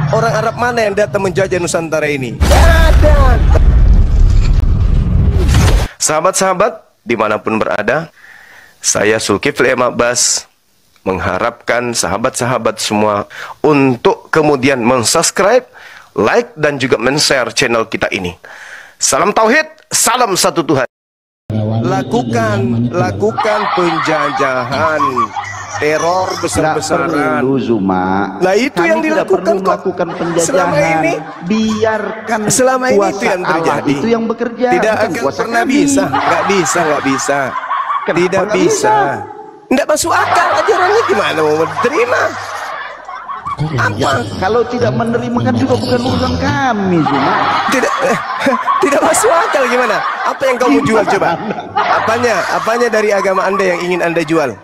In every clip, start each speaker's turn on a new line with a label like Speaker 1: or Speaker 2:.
Speaker 1: Orang Arab mana yang datang menjajah Nusantara ini? Nggak ada. Sahabat-sahabat dimanapun berada, saya Zulkifli M. Abbas mengharapkan sahabat-sahabat semua untuk kemudian mensubscribe, like, dan juga men-share channel kita ini. Salam Tauhid, salam satu Tuhan. Lakukan penjajahan, teror besar-besaran. Nah itu yang dilakukan
Speaker 2: melakukan penjajahan.
Speaker 1: Selama ini
Speaker 2: biarkan
Speaker 1: itu yang terjadi.
Speaker 2: Itu yang bekerja.
Speaker 1: Tidak akan pernah bisa. Nggak bisa. Tidak bisa. Nggak masuk akal. Ajarannya gimana mau menerima? Apa?
Speaker 2: Kalau tidak menerima kan juga bukan urusan kami, Zuma.
Speaker 1: Tidak masuk akal gimana? Apa yang kamu jual coba? Apanya dari agama Anda yang ingin Anda jual?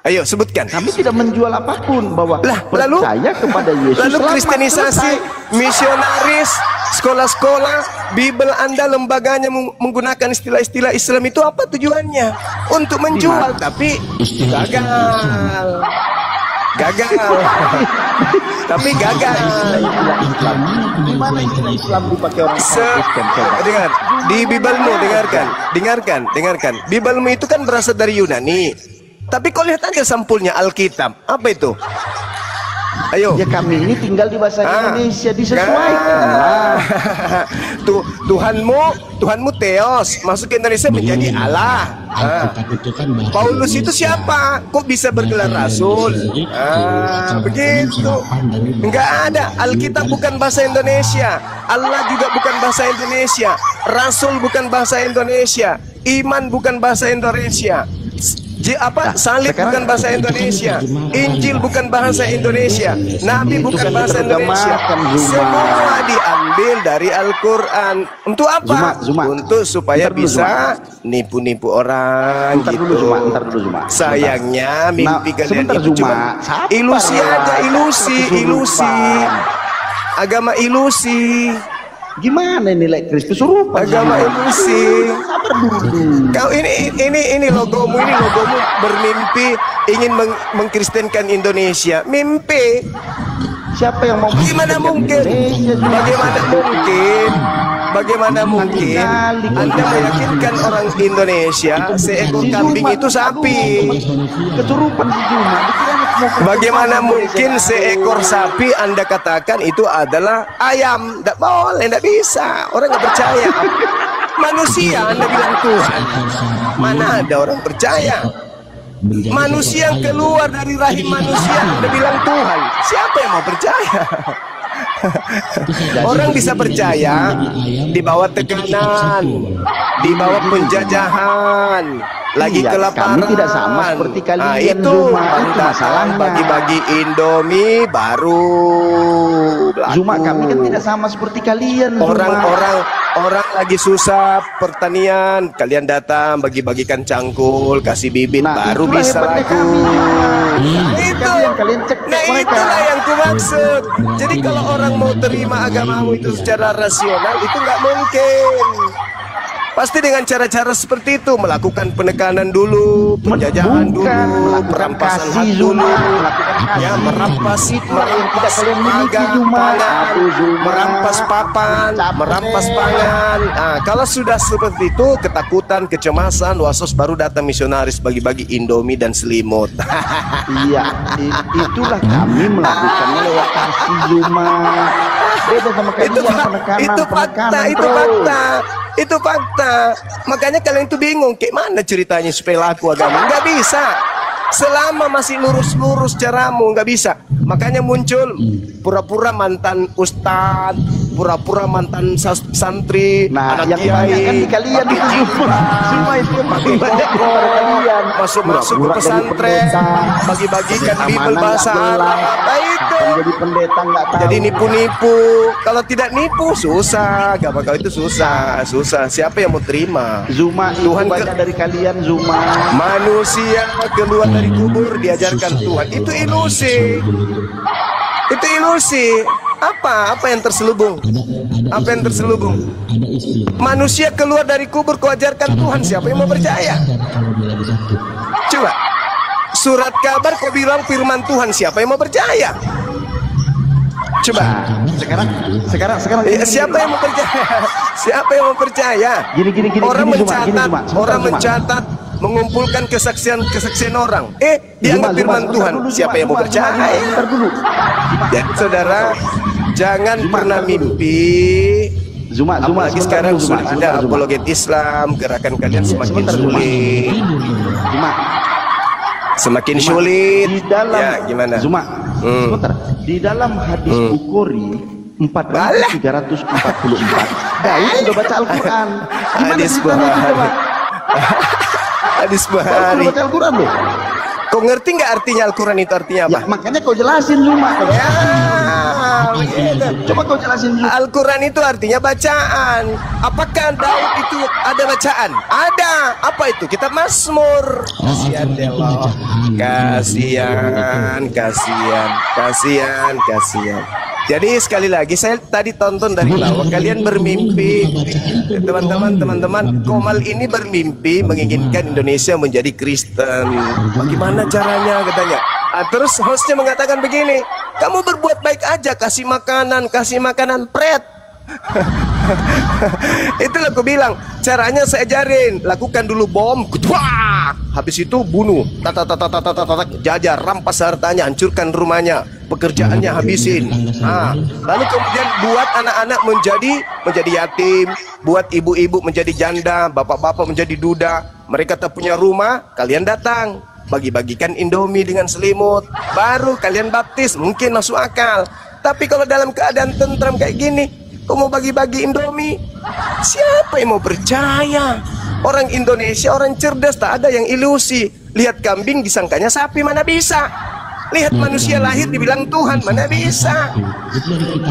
Speaker 1: Ayo sebutkan.
Speaker 2: Kami tidak menjual apapun, bahwa
Speaker 1: lalu
Speaker 2: percaya kepada Yesus.
Speaker 1: Lalu kristenisasi, misionaris, sekolah-sekolah, Bible Anda, lembaganya menggunakan istilah-istilah Islam itu apa tujuannya? Untuk menjual, tapi gagal. Tapi gagal.
Speaker 2: Gimana Islam dipakai orang Kristen?
Speaker 1: Dengar, di Biblemu, dengarkan. Biblemu itu kan berasal dari Yunani. Tapi kau lihat aja sampulnya Alkitab. Apa itu? Ayo.
Speaker 2: Ya kami ini tinggal di bahasa Indonesia, disesuaikan.
Speaker 1: Tuhanmu Theos, masuk ke Indonesia menjadi Allah. Paulus itu siapa? Kok bisa bergelar rasul? Begitu. Enggak ada. Alkitab bukan bahasa Indonesia. Allah juga bukan bahasa Indonesia. Rasul bukan bahasa Indonesia. Iman bukan bahasa Indonesia. Salib bukan bahasa Indonesia. Injil bukan bahasa Indonesia. Nabi bukan bahasa Indonesia. Semua diambil dari Al-Quran. Untuk apa? Untuk supaya bisa nipu-nipu orang gitu.
Speaker 2: Ntar dulu, Zuma.
Speaker 1: Sayangnya mimpi kalian itu cuma ilusi aja, ilusi. Agama ilusi.
Speaker 2: Gimana nilai Kristus serupa?
Speaker 1: Agama ilusi.
Speaker 2: Sabar dulu.
Speaker 1: Kau ini logomu bermimpi ingin mengkristenkan Indonesia. Mimpi.
Speaker 2: Siapa yang mau?
Speaker 1: Bagaimana mungkin Anda meyakinkan orang Indonesia seekor kambing itu sapi?
Speaker 2: Keturupan si Zuma.
Speaker 1: Bagaimana mungkin seekor sapi Anda katakan itu adalah ayam? Tidak boleh, tidak bisa. Orang nggak percaya. Manusia Anda bilang Tuhan. Mana ada orang percaya? Manusia yang keluar dari rahim manusia Anda bilang Tuhan. Siapa yang mau percaya? Orang bisa percaya di bawah tekanan, di bawah penjajahan, lagi kelaparan.
Speaker 2: Kami tidak sama seperti kalian.
Speaker 1: Itu masalahnya. Bagi-bagi Indomie baru.
Speaker 2: Zuma, kami kan tidak sama seperti kalian.
Speaker 1: Orang lagi susah pertanian, kalian datang bagi-bagikan cangkul, kasih bibit, baru bisa laku. Itulah yang kumaksud. Jadi kalau orang mau terima agamamu itu secara rasional, itu nggak mungkin. Pasti dengan cara-cara seperti itu, melakukan penekanan dulu, penjajahan dulu, perampasan hak dulu, ya merampas merampas papan, merampas pangan. Nah, kalau sudah seperti itu, ketakutan, kecemasan, wasos baru datang misionaris bagi-bagi Indomie dan selimut.
Speaker 2: Iya, itulah kami melakukannya lewat kasih Zuma. Beda sama kalian,
Speaker 1: itu fakta. Makanya kalian itu bingung, kayak mana ceritanya supaya laku agama? Nggak bisa. Selama masih lurus-lurus caramu, nggak bisa. Makanya muncul pura-pura mantan ustadz, pura-pura mantan santri, anak
Speaker 2: yang banyak kan di kalian itu semua itu makin banyak kalian
Speaker 1: masuk ke pesantren, bagi-bagikan Bible bahasa Arab. Itu
Speaker 2: jadi pendeta nggak tahu.
Speaker 1: Jadi nipu-nipu. Kalau tidak nipu susah, agama kau itu susah. Siapa yang mau terima?
Speaker 2: Zuma, Tuhan banyak dari kalian, Zuma.
Speaker 1: Manusia keluar dari kubur diajarkan Tuhan. Itu ilusi. Apa yang terselubung? Manusia keluar dari kubur kau ajarkan Tuhan. Siapa yang mau percaya? Coba. Surat kabar kau bilang firman Tuhan. Siapa yang mau percaya? Coba.
Speaker 2: Sekarang.
Speaker 1: Siapa yang mau percaya? Siapa yang mau percaya?
Speaker 2: Gini,
Speaker 1: Orang mencatat, orang
Speaker 2: Zuma.
Speaker 1: mencatat, mengumpulkan kesaksian orang. Dianggap
Speaker 2: Zuma,
Speaker 1: firman
Speaker 2: Zuma,
Speaker 1: Tuhan.
Speaker 2: dulu,
Speaker 1: Siapa yang mau
Speaker 2: Zuma,
Speaker 1: percaya?
Speaker 2: Bentar dulu.
Speaker 1: Ya, saudara, jangan pernah mimpi.
Speaker 2: Zuma,
Speaker 1: Apalagi sekarang
Speaker 2: Zuma,
Speaker 1: sudah ada apologet Islam, gerakan kalian semakin sulit.
Speaker 2: Zuma.
Speaker 1: Semakin sulit.
Speaker 2: Di dalam,
Speaker 1: ya, gimana?
Speaker 2: Zuma, sebentar. Di dalam hadis Bukhari 4344, Daud sudah baca Al-Quran.
Speaker 1: Hadis Bukhari. Hadis Bukhari.
Speaker 2: Baca Al-Quran loh.
Speaker 1: Kau ngerti nggak artinya Al-Quran itu artinya apa?
Speaker 2: Ya, makanya kau jelasin Zuma.
Speaker 1: Ya, begitu.
Speaker 2: Coba kau jelasin Zuma.
Speaker 1: Al-Quran itu artinya bacaan. Apakah Daud itu ada bacaan? Ada. Apa itu? Kitab Mazmur. Kasihan deh lo. Kasihan. Jadi sekali lagi saya tadi tonton dari bawah, kalian bermimpi, teman-teman, Komal ini bermimpi menginginkan Indonesia menjadi Kristen. Bagaimana caranya katanya? Terus hostnya mengatakan begini, kamu berbuat baik aja, kasih makanan, pret. Itulah aku bilang, caranya saya ajarin, lakukan dulu bom, kutuak. Habis itu bunuh, jajar, rampas hartanya, hancurkan rumahnya, pekerjaannya habisin. Lalu kemudian buat anak-anak menjadi yatim, buat ibu-ibu menjadi janda, bapak-bapak menjadi duda. Mereka tak punya rumah, kalian datang, bagi-bagikan Indomie dengan selimut, baru kalian baptis, mungkin masuk akal. Tapi kalau dalam keadaan tentram kayak gini, kau mau bagi-bagi Indomie, siapa yang mau percaya? Orang Indonesia orang cerdas, tak ada yang ilusi. Lihat kambing disangkanya sapi, mana bisa. Lihat manusia lahir dibilang Tuhan, mana bisa.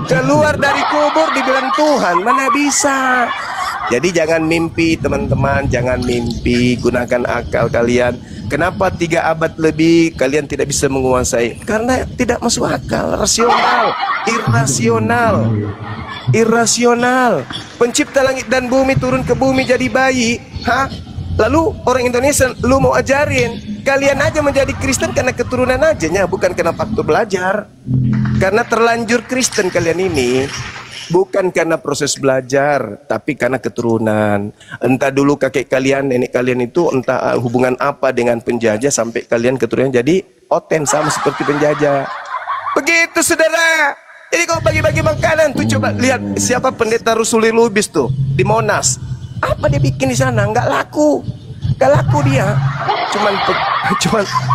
Speaker 1: Keluar dari kubur dibilang Tuhan, mana bisa. Jadi jangan mimpi teman-teman, jangan mimpi, gunakan akal kalian. Kenapa 3 abad lebih kalian tidak bisa menguasai? Karena tidak masuk akal, rasional, irasional. Pencipta langit dan bumi turun ke bumi jadi bayi. Lalu orang Indonesia, lu mau ajarin kalian aja menjadi Kristen karena keturunan aja, bukan karena faktor belajar. Karena terlanjur Kristen kalian ini, bukan karena proses belajar, tapi karena keturunan. Entah dulu kakek kalian, nenek kalian itu entah hubungan apa dengan penjajah sampai kalian keturunan jadi oten sama seperti penjajah. Begitu saudara. Jadi kalau bagi-bagi makanan tuh, coba lihat siapa pendeta Rusuli Lubis tuh di Monas. Apa dia bikin di sana? Nggak laku dia.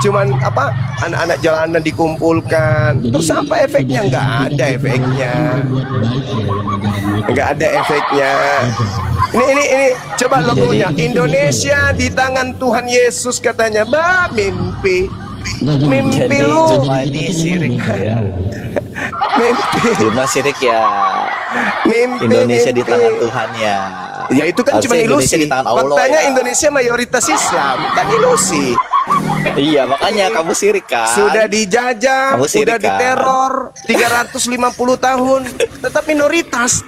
Speaker 1: Cuman apa? Anak-anak jalanan dikumpulkan. Terus apa efeknya? Nggak ada efeknya. Ini coba logonya Indonesia di tangan Tuhan Yesus katanya. Mimpi lu.
Speaker 3: Ini sirik ya.
Speaker 1: Mimpi.
Speaker 3: Sirik ya. Indonesia di tangan Tuhan ya.
Speaker 1: Ya itu kan cuma ilusi. Faktanya ya. Indonesia mayoritas Islam, kan ilusi.
Speaker 3: Iya, makanya kamu sirik kan.
Speaker 1: Sudah dijajah, sudah diteror 350 tahun, tetap minoritas.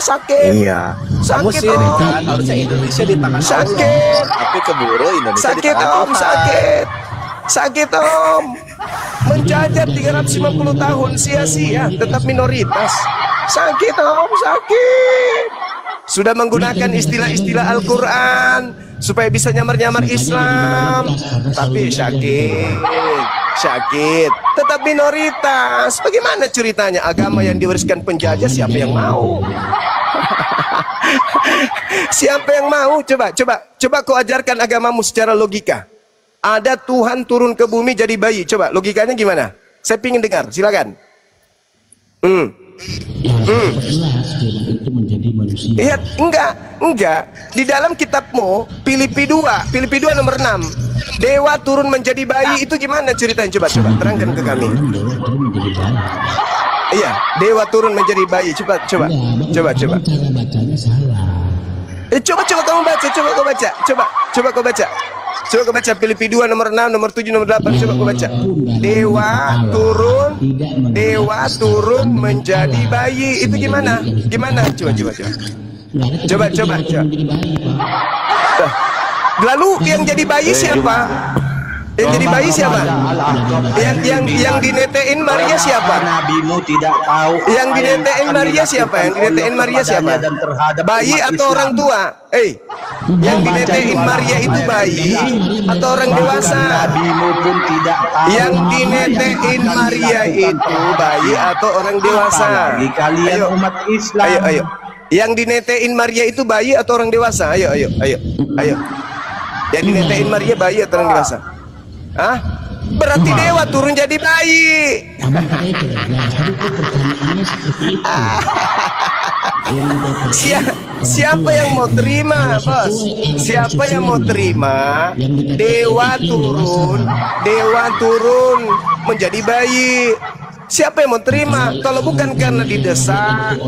Speaker 1: Sakit.
Speaker 3: Iya.
Speaker 1: Sakit,
Speaker 3: kamu sirik kan. Harusnya Indonesia di tangan Allah. Tapi keburu Indonesia di tangan Tuhan.
Speaker 1: Sakit om. Menjajah 350 tahun sia-sia, tetap minoritas. Sakit om, sakit. Sudah menggunakan istilah-istilah Al-Quran supaya bisa nyamar-nyamar Islam, tapi sakit, tetap minoritas. Bagaimana ceritanya? Agama yang diwariskan penjajah, siapa yang mau? Siapa yang mau? Coba kau ajarkan agamamu secara logika. Ada Tuhan turun ke bumi jadi bayi. Coba logikanya gimana? Saya pingin dengar, silakan. Iya, enggak. Di dalam kitabmu Filipi 2 nomor 6, dewa turun menjadi bayi, itu gimana ceritanya? Coba terangkan ke kami. Iya, dewa turun menjadi bayi. Coba.
Speaker 4: Cara bacanya salah.
Speaker 1: Coba kamu baca, coba kau baca. Coba kau baca Filipi 2 nomor 6, nomor 7, nomor 8. Coba kau baca. Dewa turun menjadi bayi. Itu gimana? Coba. Lalu yang jadi bayi siapa? Yang jadi bayi siapa? Yang dinetein Maria siapa?
Speaker 5: Nabimu tidak tahu.
Speaker 1: Yang dinetein Maria siapa? Yang dinetein Maria siapa? Bayi atau orang tua? Yang dinetein Maria itu bayi atau orang dewasa?
Speaker 5: Nabimu pun tidak tahu.
Speaker 1: Yang dinetein Maria itu bayi atau orang dewasa?
Speaker 5: Bagi kalian umat Islam.
Speaker 1: Ayo. Yang dinetein Maria itu bayi atau orang dewasa? Ayo. Yang dinetein Maria bayi atau orang dewasa? Hah? Berarti dewa turun jadi bayi. Siapa yang mau terima, bos? Siapa yang mau terima? Dewa turun menjadi bayi. Siapa yang mau terima? Kalau bukan karena didesak,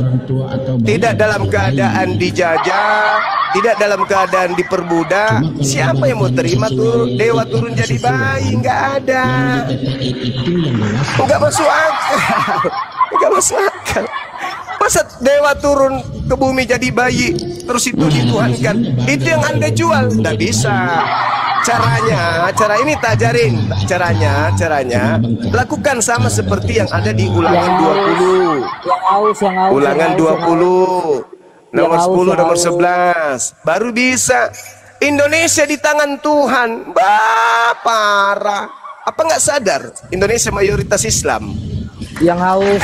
Speaker 1: tidak dalam keadaan dijajah, tidak dalam keadaan diperbudak, siapa yang mau terima tuh dewa turun jadi bayi? Nggak ada. Nggak masuk akal. Nggak masuk akal. Masa dewa turun ke bumi jadi bayi terus itu dituhankan? Itu yang Anda jual. Nggak bisa. Cara ini tak ajarin. Caranya lakukan sama seperti yang ada di Ulangan 20. Ulangan 20 nomor 10 nomor 11 baru bisa. Indonesia di tangan Tuhan. Parah. Apa nggak sadar Indonesia mayoritas Islam?
Speaker 2: Yang haus.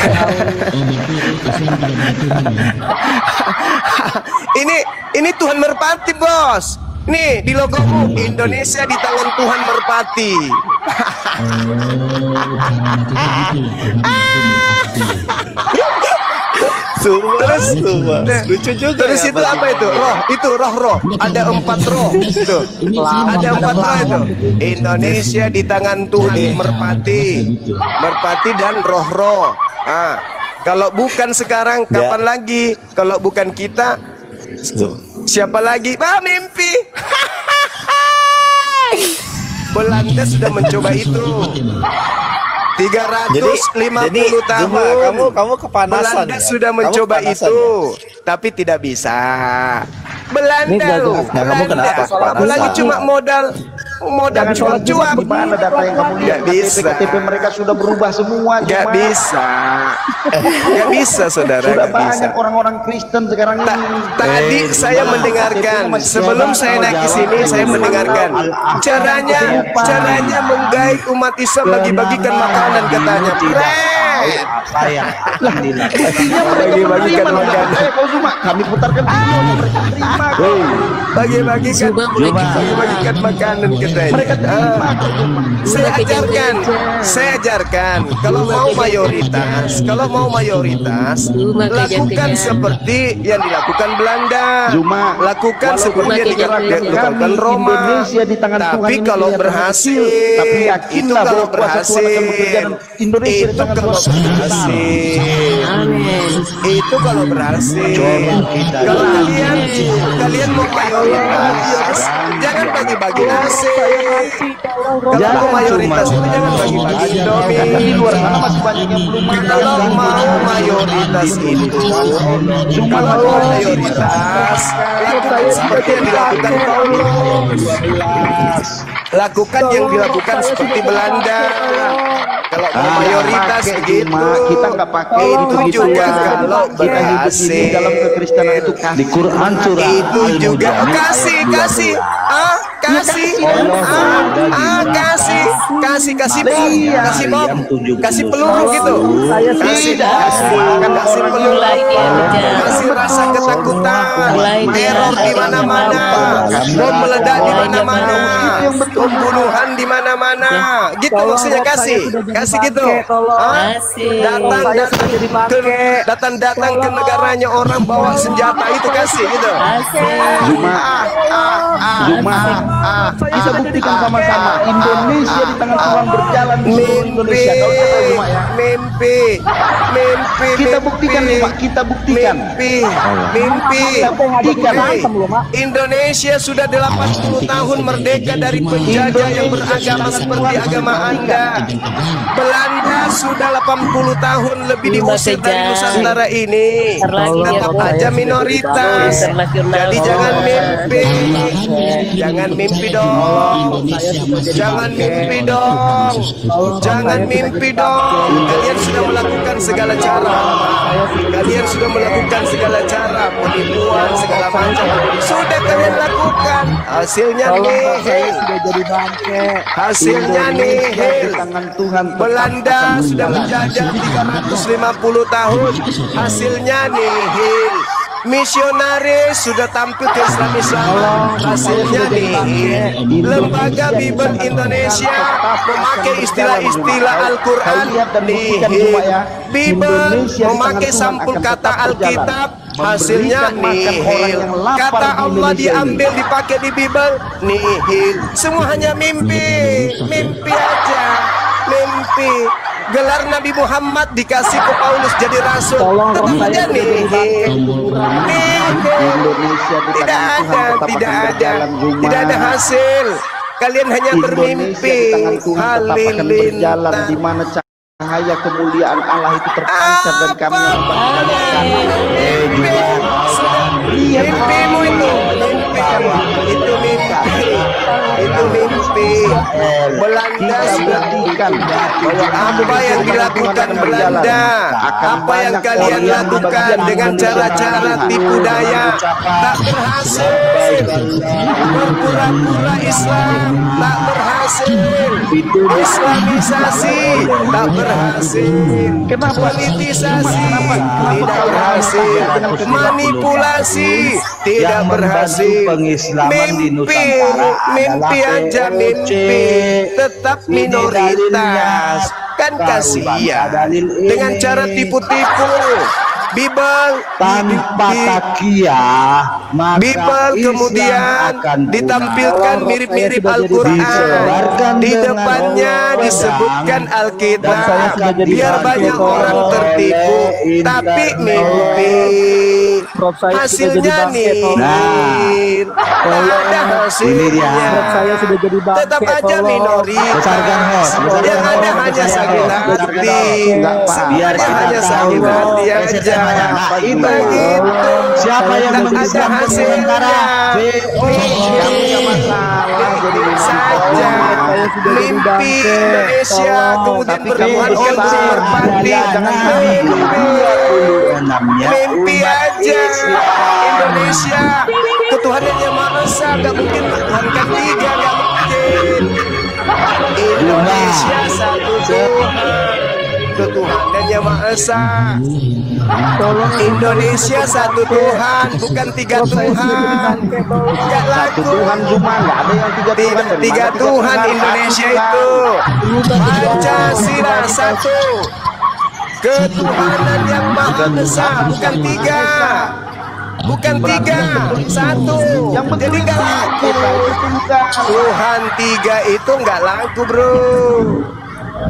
Speaker 1: Ini Tuhan merpati, bos. Nih di logomu Indonesia di tangan Tuhan merpati.
Speaker 3: Lucu juga.
Speaker 1: Terus itu apa itu? Roh. Ada 4 roh. Itu. Ada 4 roh itu. Indonesia di tangan Tuhan merpati dan roh-roh. Kalau bukan sekarang, kapan lagi? Kalau bukan kita, siapa lagi? Mimpi. Belanda sudah mencoba itu. 350 tahun.
Speaker 3: Kamu kepanasan.
Speaker 1: Belanda sudah mencoba itu, tapi tidak bisa. Belanda loh.
Speaker 3: Kamu kenapa kepanasan?
Speaker 1: Apalagi cuma modal cuap.
Speaker 2: Gimana data yang kamu lihat?
Speaker 1: Gak bisa.
Speaker 2: KTP mereka sudah berubah semua.
Speaker 1: Gak bisa, saudara.
Speaker 2: Sudah
Speaker 1: Gak bisa.
Speaker 2: banyak orang-orang Kristen sekarang ini.
Speaker 1: Tadi saya mendengarkan, sebelum saya naik ke sini, saya mendengarkan caranya menggait umat Islam bagi-bagikan makanan katanya. Bagi-bagikan makanan.
Speaker 2: Kau cuma kami putarkan video mereka terima.
Speaker 1: Bagi-bagikan makanan katanya.
Speaker 2: Mereka terima.
Speaker 1: Saya ajarkan kalau mau mayoritas, lakukan seperti yang dilakukan Belanda. Lakukan seperti yang dilakukan Roma.
Speaker 2: Indonesia di tangan Tuhan.
Speaker 1: Tapi kalau berhasil,
Speaker 2: tapi yakinlah bahwa kuasa Tuhan akan bekerja dan Indonesia di tangan Tuhan.
Speaker 1: Itu kalau berhasil. Kalau kalian mau mayoritas, jangan bagi-bagi nasi. Kalau mau mayoritas itu jangan bagi-bagi Indomie.
Speaker 2: Di luar sana masih banyak yang belum.
Speaker 1: Kalau mau mayoritas itu, lakukan seperti yang dilakukan Paulus. Lakukan yang dilakukan seperti Belanda. Kalau mayoritas begitu,
Speaker 2: kita nggak pakai
Speaker 1: itu juga kalau berhasil
Speaker 2: dalam kekristenan itu di Quran surah
Speaker 1: itu juga kasih bom, kasih peluru gitu. Kasih peluru, kasih rasa ketakutan, teror di mana-mana, bom meledak di mana-mana, pembunuhan di mana-mana. Gitu maksudnya kasih gitu. Datang ke negaranya orang bawa senjata itu kasih gitu.
Speaker 2: Bisa buktikan sama-sama Indonesia di tangan Tuhan berjalan di seluruh Indonesia.
Speaker 1: Mimpi.
Speaker 2: Kita buktikan Pak, kita buktikan.
Speaker 1: Mimpi. Indonesia sudah 80 tahun merdeka dari penjajah yang beragama seperti agama Anda. Belanda sudah 80 tahun lebih diusir dari Nusantara ini. Tetap aja minoritas. Jadi jangan mimpi. mimpi dong. Jangan mimpi dong. Jangan mimpi dong. Kalian sudah melakukan segala cara. Kalian sudah melakukan segala cara, penipuan segala macam. Sudah kalian lakukan. Hasilnya nihil. Hasilnya nihil. Belanda sudah menjajah 350 tahun. Hasilnya nihil. Misionaris sudah tampil ke Islam, hasilnya nihil. Lembaga Bible Indonesia memakai istilah-istilah Al-Quran, nihil. Bible memakai sampul kata Alkitab, hasilnya nihil. Kata Allah diambil dipakai di Bible, nihil. Semua hanya mimpi, mimpi aja, mimpi. Gelar Nabi Muhammad dikasih ke Paulus jadi rasul, tetap aja nihil. Tidak ada hasil. Kalian hanya bermimpi.
Speaker 2: Halilintar. Di mana cahaya kemuliaan Allah itu terpancar dan kami
Speaker 1: mimpimu itu, itu mimpi. Belanda sudah buktikan bahwa apa yang dilakukan Belanda, apa yang kalian lakukan dengan cara-cara tipu daya tak berhasil. Berpura-pura Islam tak berhasil. Islamisasi tak berhasil. Politisasi tidak berhasil. Manipulasi tidak berhasil. Mimpi aja, mimpi. Tetap minoritas. Kan kasihan dengan cara tipu-tipu. Bible kemudian ditampilkan mirip-mirip Al-Quran, di depannya disebutkan Alkitab, biar banyak orang tertipu. Tapi mimpi, hasilnya nihil. Tak ada hasilnya. Tetap aja minoritas. Yang ada hanya sakit hati. Sebenarnya hanya sakit hati aja. Begitu.
Speaker 5: Siapa yang
Speaker 1: ada hasilnya? Saja mimpi Indonesia kemudian berbuat merpati. Mimpi aja Indonesia. Ketuhanan yang Maha Esa gak mungkin Tuhankan tiga, gak mungkin. Indonesia satu Tuhan, ketuhanan yang Maha Esa. Indonesia satu Tuhan, bukan tiga Tuhan. Gak laku.
Speaker 2: Tuhan cuma nggak ada yang
Speaker 1: tiga Tuhan Indonesia itu. Pancasila satu, ketuhanan yang Maha Esa, bukan tiga. Bukan tiga, satu. Jadi nggak laku. Tuhan tiga itu nggak laku, bro.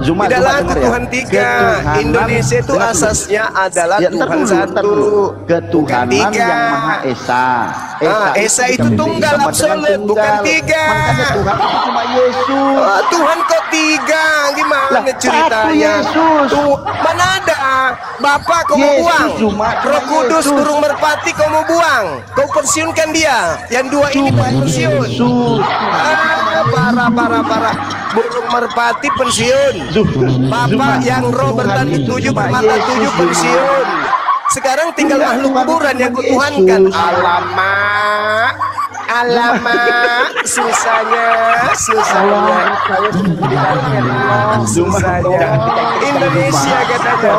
Speaker 1: Tidak laku Tuhan tiga. Indonesia itu asasnya adalah Tuhan satu.
Speaker 2: Ketuhanan yang Maha Esa.
Speaker 1: Esa itu tunggal absolut, bukan tiga.
Speaker 2: Tuhan itu cuma Yesus.
Speaker 1: Tuhan kok tiga? Gimana ceritanya? Mana ada? Bapak kau mau buang? Roh Kudus burung merpati kau mau buang? Kau pensiunkan dia. Yang dua ini pensiun. Parah. Burung merpati pensiun. Bapak yang roh bertanduk tujuh bermata tujuh pensiun. Sekarang tinggal makhluk kuburan yang kutuhankan. Alamak, susahnya. Indonesia katanya,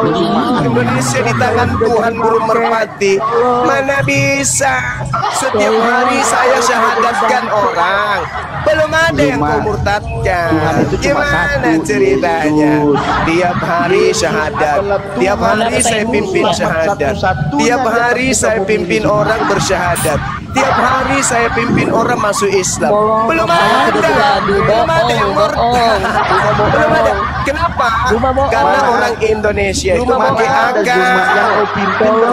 Speaker 1: Indonesia di tangan Tuhan burung merpati. Mana bisa? Setiap hari saya syahadatkan orang, belum ada yang kau murtadkan. Gimana ceritanya? Tiap hari syahadat, tiap hari saya pimpin syahadat, tiap hari saya pimpin orang bersyahadat, tiap hari saya pimpin orang masuk Islam. Belum ada yang murtad. Belum ada. Kenapa? Karena orang Indonesia itu pakai akal.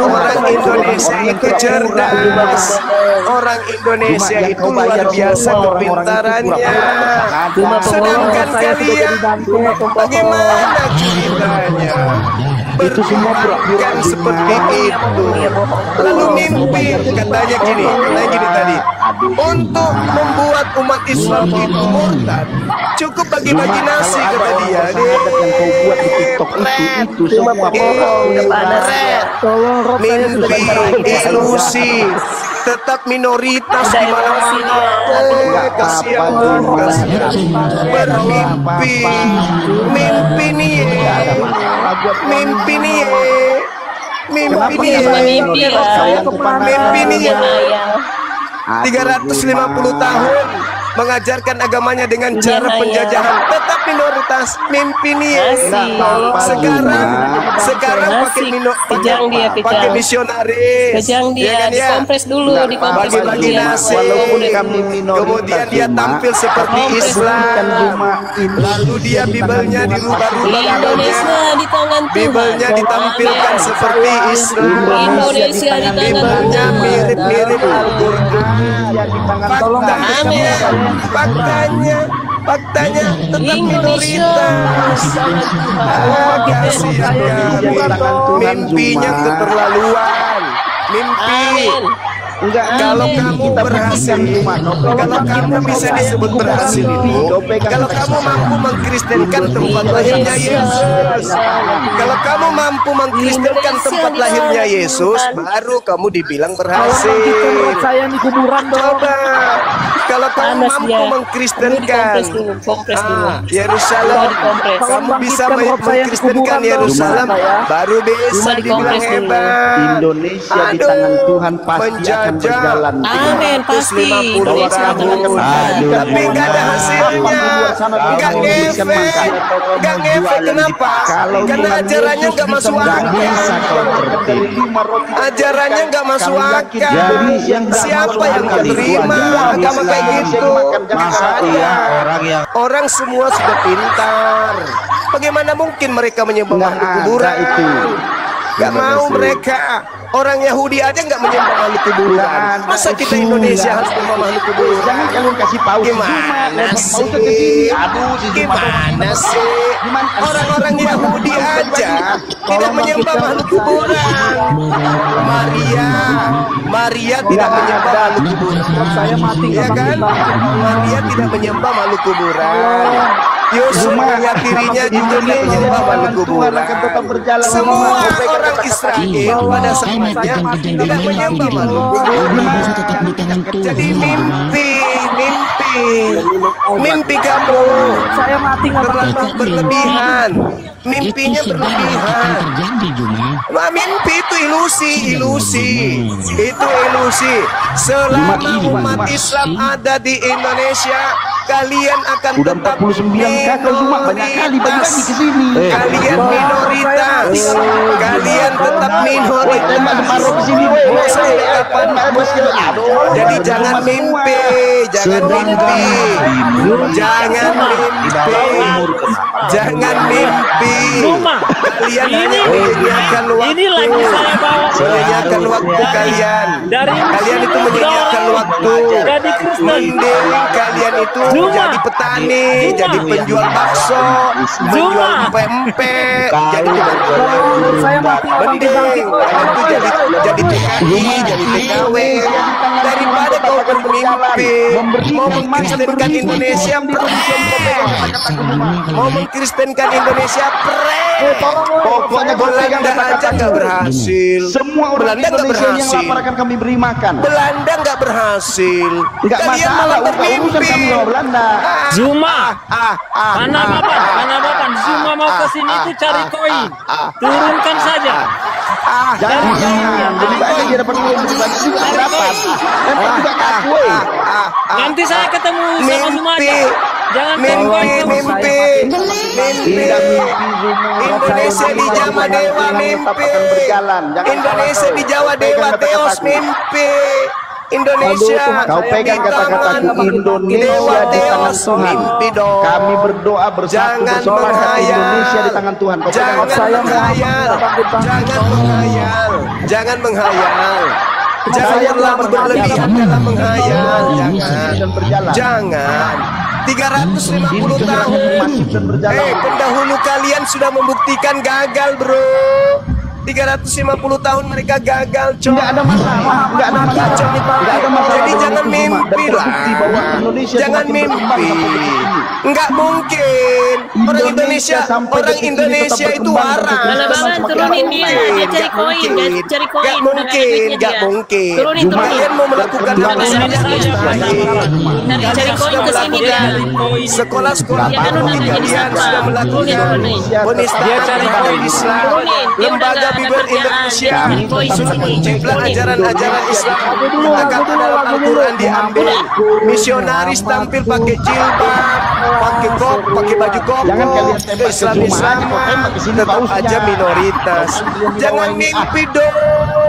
Speaker 1: Orang Indonesia itu cerdas. Orang Indonesia itu luar biasa kepintarannya. Sedangkan kalian bagaimana ceritanya? bertuhankan seperti itu. Lalu mimpi katanya gini tadi, untuk membuat umat Islam itu murtad cukup bagi-bagi nasi kata dia. Mimpi, ilusi, tetap minoritas di mana-mana. Kasihan, bermimpi, mimpi nih, mimpi nih, mimpi nih, 350 tahun mengajarkan agamanya dengan cara penjajahan, tetap minoritas, mimpi nih. Sekarang pakai misionaris,
Speaker 6: kejang dia, dikompres dulu,
Speaker 1: bagi-bagi nasi, kemudian dia tampil seperti Islam, lalu dia Bibelnya dirubah-rubah, Bibelnya ditampilkan seperti Islam, Bibelnya mirip-mirip Al-Quran. Faktanya tetap minoritas. Mimpinya keterlaluan. Mimpi. Kalau kamu berhasil, kalau kamu bisa disebut berhasil itu, kalau kamu mampu mengkristenkan tempat lahirnya Yesus, kalau kamu mampu mengkristenkan tempat lahirnya Yesus, baru kamu dibilang berhasil. Coba, kalau kamu mampu mengkristenkan Yerusalem, kamu bisa mengkristenkan Yerusalem, baru bisa dibilang hebat.
Speaker 2: Indonesia di tangan Tuhan pasti akan berjalan.
Speaker 6: Amin, pasti.
Speaker 1: 50 tahun, tapi nggak ada hasilnya, nggak ngefek. Kenapa? Karena ajarannya nggak masuk akal. Ajarannya nggak masuk akal. Siapa yang menerima agama kayak gitu? Orang semua sudah pintar. Bagaimana mungkin mereka menyembah makhluk kuburan itu? Gak mau mereka. Orang Yahudi aja nggak menyembah makhluk kuburan. Masa kita Indonesia harus menyembah makhluk kuburan?
Speaker 2: Jangan kalian kasih tahu.
Speaker 1: Gimana sih? Gimana sih? Orang-orang Yahudi aja tidak menyembah makhluk kuburan. Maria tidak menyembah makhluk kuburan. Saya mati ya kan? Maria tidak menyembah makhluk kuburan. Yusuf mengakirinya juga tidak menyembah makhluk kuburan. Semua orang Israel pada saatnya tidak menyembah makhluk kuburan. Jadi mimpi kamu terlalu berlebihan. Mimpinya berlebihan. Mimpi itu ilusi. Itu ilusi. Selama umat Islam ada di Indonesia, kalian akan tetap minoritas. Kalian minoritas. Kalian tetap minoritas. Jadi jangan mimpi. Jangan mimpi. Jangan mimpi. Kalian hanya menyediakan waktu. Menyediakan waktu kalian. Kalian itu menyediakan waktu. Mending kalian itu jadi petani, jadi penjual bakso, menjual pempek, jadi mending kalian itu jadi TKI, jadi TKW, daripada kau bermimpi mau mengkristenkan Indonesia, mau mengkristenkan Indonesia, pokoknya Belanda aja nggak berhasil.
Speaker 2: Semua orang Indonesia yang laporkan kami beri makan.
Speaker 1: Belanda nggak berhasil.
Speaker 2: Kalian malah bermimpi. Kami sama Belanda.
Speaker 7: Zuma, mana bapak? Zuma mau ke sini itu cari koin. Turunkan saja.
Speaker 2: Jangan. Jadi banyak dia dapat uang lebih banyak juga dapat. Dapat juga aku.
Speaker 7: Nanti saya ketemu sama Zuma aja. Jangan
Speaker 1: mimpi. Indonesia di Jawa Dewa mimpi. Indonesia di Jawa Dewa Teos mimpi. Indonesia,
Speaker 2: kau pegang kata-kataku, Indonesia di tangan Tuhan. Kami berdoa bersatu bersorak, Indonesia di tangan Tuhan.
Speaker 1: Jangan menghayal. Janganlah berlebihan dalam menghayal. Jangan. 350 tahun. Pendahulu kalian sudah membuktikan gagal, bro. 350 tahun mereka gagal, coy.
Speaker 2: Enggak ada masalah, enggak ada masalah. Enggak ada masalah.
Speaker 1: Jadi jangan mimpi lah. Jangan mimpi. Enggak mungkin. Orang Indonesia itu waras.
Speaker 6: Bapak turunin dia cari koin, cari koin.
Speaker 1: Enggak mungkin, enggak mungkin.
Speaker 6: Turunin.
Speaker 1: Kalian mau melakukan apa saja mustahil.
Speaker 6: Cari koin ke sini dia.
Speaker 1: Sekolah-sekolah
Speaker 6: Ya,
Speaker 1: kalian sudah melakukan penistaan agama Islam. Lembaga Bible Indonesia sudah menciplak ajaran-ajaran Islam. Kata-kata dalam Al-Quran diambil. Misionaris tampil pakai jilbab, pakai kop, pakai baju koko. Islam tetap aja minoritas. Jangan mimpi dong.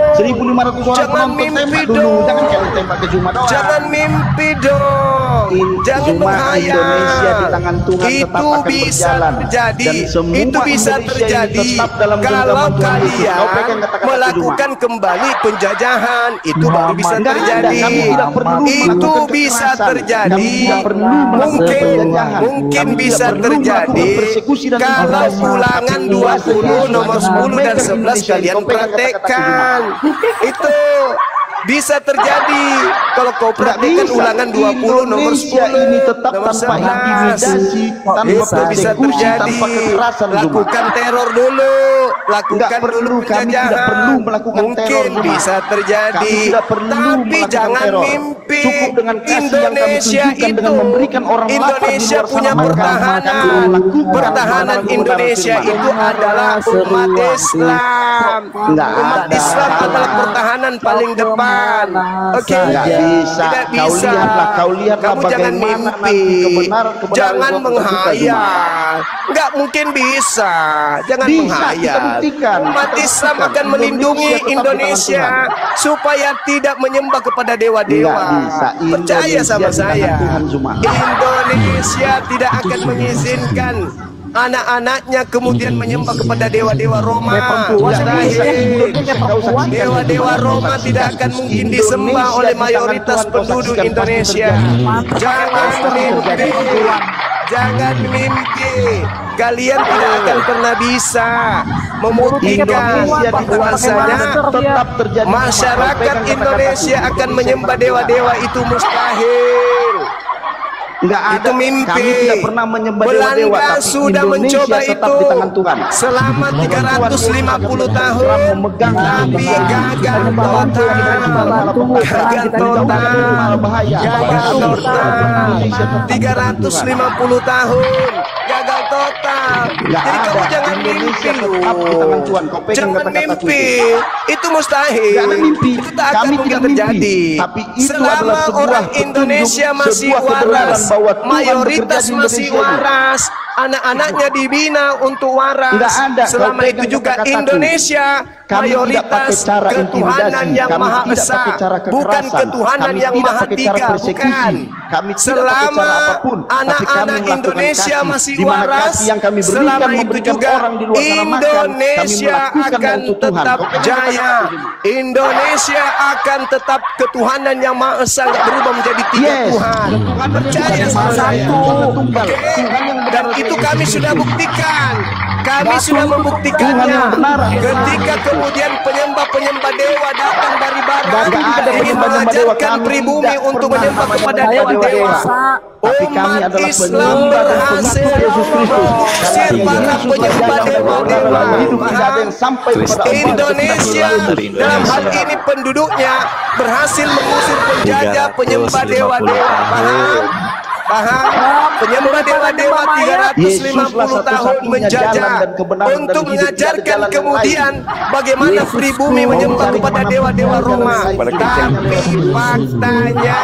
Speaker 2: 1.500 orang
Speaker 1: Jangan mimpi dong.
Speaker 2: Jangan kalian tembak ke Juma doang.
Speaker 1: Jangan mimpi dong. Jangan menghayal.
Speaker 2: Indonesia di tangan Tuhan tetap
Speaker 1: Itu
Speaker 2: akan
Speaker 1: bisa
Speaker 2: berjalan.
Speaker 1: terjadi.
Speaker 2: Dan semua
Speaker 1: Itu bisa
Speaker 2: Indonesia
Speaker 1: terjadi
Speaker 2: ini tetap dalam
Speaker 1: kalau
Speaker 2: genggaman Tuhan Yesus.
Speaker 1: kalian
Speaker 2: Kau pegang kata-kata
Speaker 1: melakukan kembali penjajahan. Itu baru bisa
Speaker 2: Enggak ada,
Speaker 1: terjadi.
Speaker 2: kami tidak perlu
Speaker 1: Itu
Speaker 2: melakukan
Speaker 1: bisa
Speaker 2: kekerasan.
Speaker 1: terjadi.
Speaker 2: Kami tidak perlu melakukan penjajahan.
Speaker 1: Mungkin
Speaker 2: Kami
Speaker 1: bisa
Speaker 2: tidak perlu
Speaker 1: terjadi
Speaker 2: melakukan persekusi dan
Speaker 1: kalau
Speaker 2: kekerasan.
Speaker 1: ulangan 20 nomor 10 dan 11 kalian praktekkan. Itu bisa terjadi kalau kau praktekkan ulangan 20 nomor 10
Speaker 2: ini tetap
Speaker 1: nomor
Speaker 2: tanpa
Speaker 1: 11.
Speaker 2: intimidasi, tanpa
Speaker 1: Itu bisa
Speaker 2: persekusi,
Speaker 1: terjadi.
Speaker 2: tanpa kekerasan.
Speaker 1: Lakukan teror dulu, lakukan
Speaker 2: Enggak perlu,
Speaker 1: dulu
Speaker 2: kami tidak
Speaker 1: penjajahan.
Speaker 2: perlu melakukan
Speaker 1: Mungkin
Speaker 2: teror, Juma.
Speaker 1: bisa terjadi.
Speaker 2: Kami tidak perlu
Speaker 1: Tapi
Speaker 2: melakukan
Speaker 1: jangan
Speaker 2: teror.
Speaker 1: mimpi.
Speaker 2: Cukup dengan kasih yang kami
Speaker 1: Indonesia
Speaker 2: tunjukkan
Speaker 1: itu
Speaker 2: dengan memberikan orang lapar di
Speaker 1: Indonesia
Speaker 2: luar
Speaker 1: punya
Speaker 2: sana makan.
Speaker 1: pertahanan.
Speaker 2: Kami melakukan
Speaker 1: Pertahanan
Speaker 2: kebenaran
Speaker 1: Indonesia
Speaker 2: firman.
Speaker 1: itu adalah umat Islam.
Speaker 2: Enggak
Speaker 1: Umat
Speaker 2: ada.
Speaker 1: Islam adalah pertahanan paling depan. Oke.
Speaker 2: Enggak bisa.
Speaker 1: Tidak
Speaker 2: Kau
Speaker 1: bisa.
Speaker 2: lihatlah
Speaker 1: Kamu jangan
Speaker 2: bagaimana
Speaker 1: mimpi.
Speaker 2: nanti kebenaran
Speaker 1: Jangan
Speaker 2: itu akan terbuka, Juma.
Speaker 1: menghayal. Enggak mungkin bisa. Jangan
Speaker 2: Bisa,
Speaker 1: menghayal.
Speaker 2: kita buktikan.
Speaker 1: Umat
Speaker 2: Kita
Speaker 1: Islam
Speaker 2: buktikan.
Speaker 1: akan melindungi
Speaker 2: Indonesia tetap di tangan
Speaker 1: Indonesia
Speaker 2: Tuhan.
Speaker 1: supaya tidak menyembah kepada dewa-dewa.
Speaker 2: Enggak bisa.
Speaker 1: Percaya
Speaker 2: Indonesia
Speaker 1: sama
Speaker 2: di tangan
Speaker 1: saya.
Speaker 2: Tuhan, Juma.
Speaker 1: Indonesia tidak akan mengizinkan anak-anaknya kemudian menyembah kepada dewa-dewa Roma. Mustahil. Dewa-dewa Roma tidak akan mungkin disembah oleh mayoritas penduduk Indonesia. Jangan mimpi. Jangan mimpi. Kalian tidak akan pernah bisa membuktikan bahwasanya
Speaker 2: tetap terjadi
Speaker 1: masyarakat Indonesia akan menyembah dewa-dewa itu mustahil.
Speaker 2: Enggak ada.
Speaker 1: Itu mimpi.
Speaker 2: Kami tidak pernah menyembah dewa-dewa,
Speaker 1: Belanda
Speaker 2: tapi
Speaker 1: sudah
Speaker 2: Indonesia
Speaker 1: mencoba
Speaker 2: tetap
Speaker 1: itu
Speaker 2: di tangan Tuhan.
Speaker 1: selama 350 tahun,
Speaker 2: memegang
Speaker 1: tapi gagal total. Gagal total.
Speaker 2: Bahaya.
Speaker 1: Gagal total. 350 tahun. Gagal total.
Speaker 2: Enggak
Speaker 1: Jadi kamu
Speaker 2: ada.
Speaker 1: jangan mimpi
Speaker 2: Indonesia
Speaker 1: lu.
Speaker 2: tetap di tangan Tuhan. Kau pegang
Speaker 1: Jangan
Speaker 2: kata-kata
Speaker 1: mimpi.
Speaker 2: Tuhan.
Speaker 1: Itu mustahil.
Speaker 2: Enggak ada mimpi.
Speaker 1: Itu tak akan
Speaker 2: Kami
Speaker 1: mungkin
Speaker 2: tidak mimpi.
Speaker 1: terjadi.
Speaker 2: Tapi itu
Speaker 1: Selama
Speaker 2: adalah sebuah
Speaker 1: orang
Speaker 2: petunjuk,
Speaker 1: Indonesia masih
Speaker 2: sebuah kebenaran
Speaker 1: waras,
Speaker 2: bahwa Tuhan
Speaker 1: mayoritas
Speaker 2: bekerja di
Speaker 1: masih
Speaker 2: Indonesia ini.
Speaker 1: waras, anak-anaknya dibina untuk waras.
Speaker 2: Enggak ada.
Speaker 1: Selama
Speaker 2: Kau
Speaker 1: itu
Speaker 2: pegang
Speaker 1: juga
Speaker 2: kata-kataku.
Speaker 1: Indonesia
Speaker 2: Kami tidak
Speaker 1: mayoritas
Speaker 2: pakai cara
Speaker 1: ketuhanan
Speaker 2: intimidasi.
Speaker 1: yang
Speaker 2: Kami
Speaker 1: maha
Speaker 2: tidak
Speaker 1: esa,
Speaker 2: pakai cara kekerasan.
Speaker 1: bukan ketuhanan
Speaker 2: Kami
Speaker 1: yang
Speaker 2: tidak
Speaker 1: maha
Speaker 2: pakai cara
Speaker 1: tiga,
Speaker 2: persekusi.
Speaker 1: bukan.
Speaker 2: Kami tidak pakai
Speaker 1: Selama
Speaker 2: cara apapun, tapi kami
Speaker 1: anak-anak
Speaker 2: melakukan
Speaker 1: Indonesia
Speaker 2: kasih.
Speaker 1: masih
Speaker 2: Di mana
Speaker 1: waras,
Speaker 2: kasih yang kami berikan
Speaker 1: selama itu
Speaker 2: memberikan
Speaker 1: juga
Speaker 2: orang di luar sana makan, kami
Speaker 1: Indonesia
Speaker 2: melakukan
Speaker 1: akan
Speaker 2: untuk Tuhan.
Speaker 1: tetap
Speaker 2: Kau pegang
Speaker 1: jaya.
Speaker 2: kata-kata
Speaker 1: Indonesia akan tetap ketuhanan yang maha esa, nggak berubah menjadi tiga
Speaker 2: Yes.
Speaker 1: Tuhan. Percaya sama saya.
Speaker 2: Tunggal. Tuhan yang benar.
Speaker 1: Dan itu kami sudah buktikan. Kami sudah membuktikannya. Ketika kemudian penyembah-penyembah dewa datang dari barat, ingin mengajarkan pribumi untuk menyembah kepada dewa-dewa.
Speaker 2: Tapi kami
Speaker 1: Umat
Speaker 2: adalah
Speaker 1: Islam
Speaker 2: penyembah dan
Speaker 1: berhasil
Speaker 2: pengikut Yesus Kristus.
Speaker 1: mengusir para penyembah dewa-dewa.
Speaker 2: Hidup tidak ada yang sampai kepada Allah.
Speaker 1: Indonesia dalam hal ini penduduknya berhasil mengusir penjajah penyembah dewa-dewa. Paham? Paham? Penyembah dewa-dewa 350 tahun menjajah untuk mengajarkan kemudian bagaimana pribumi menyembah kepada dewa-dewa Roma. Tapi faktanya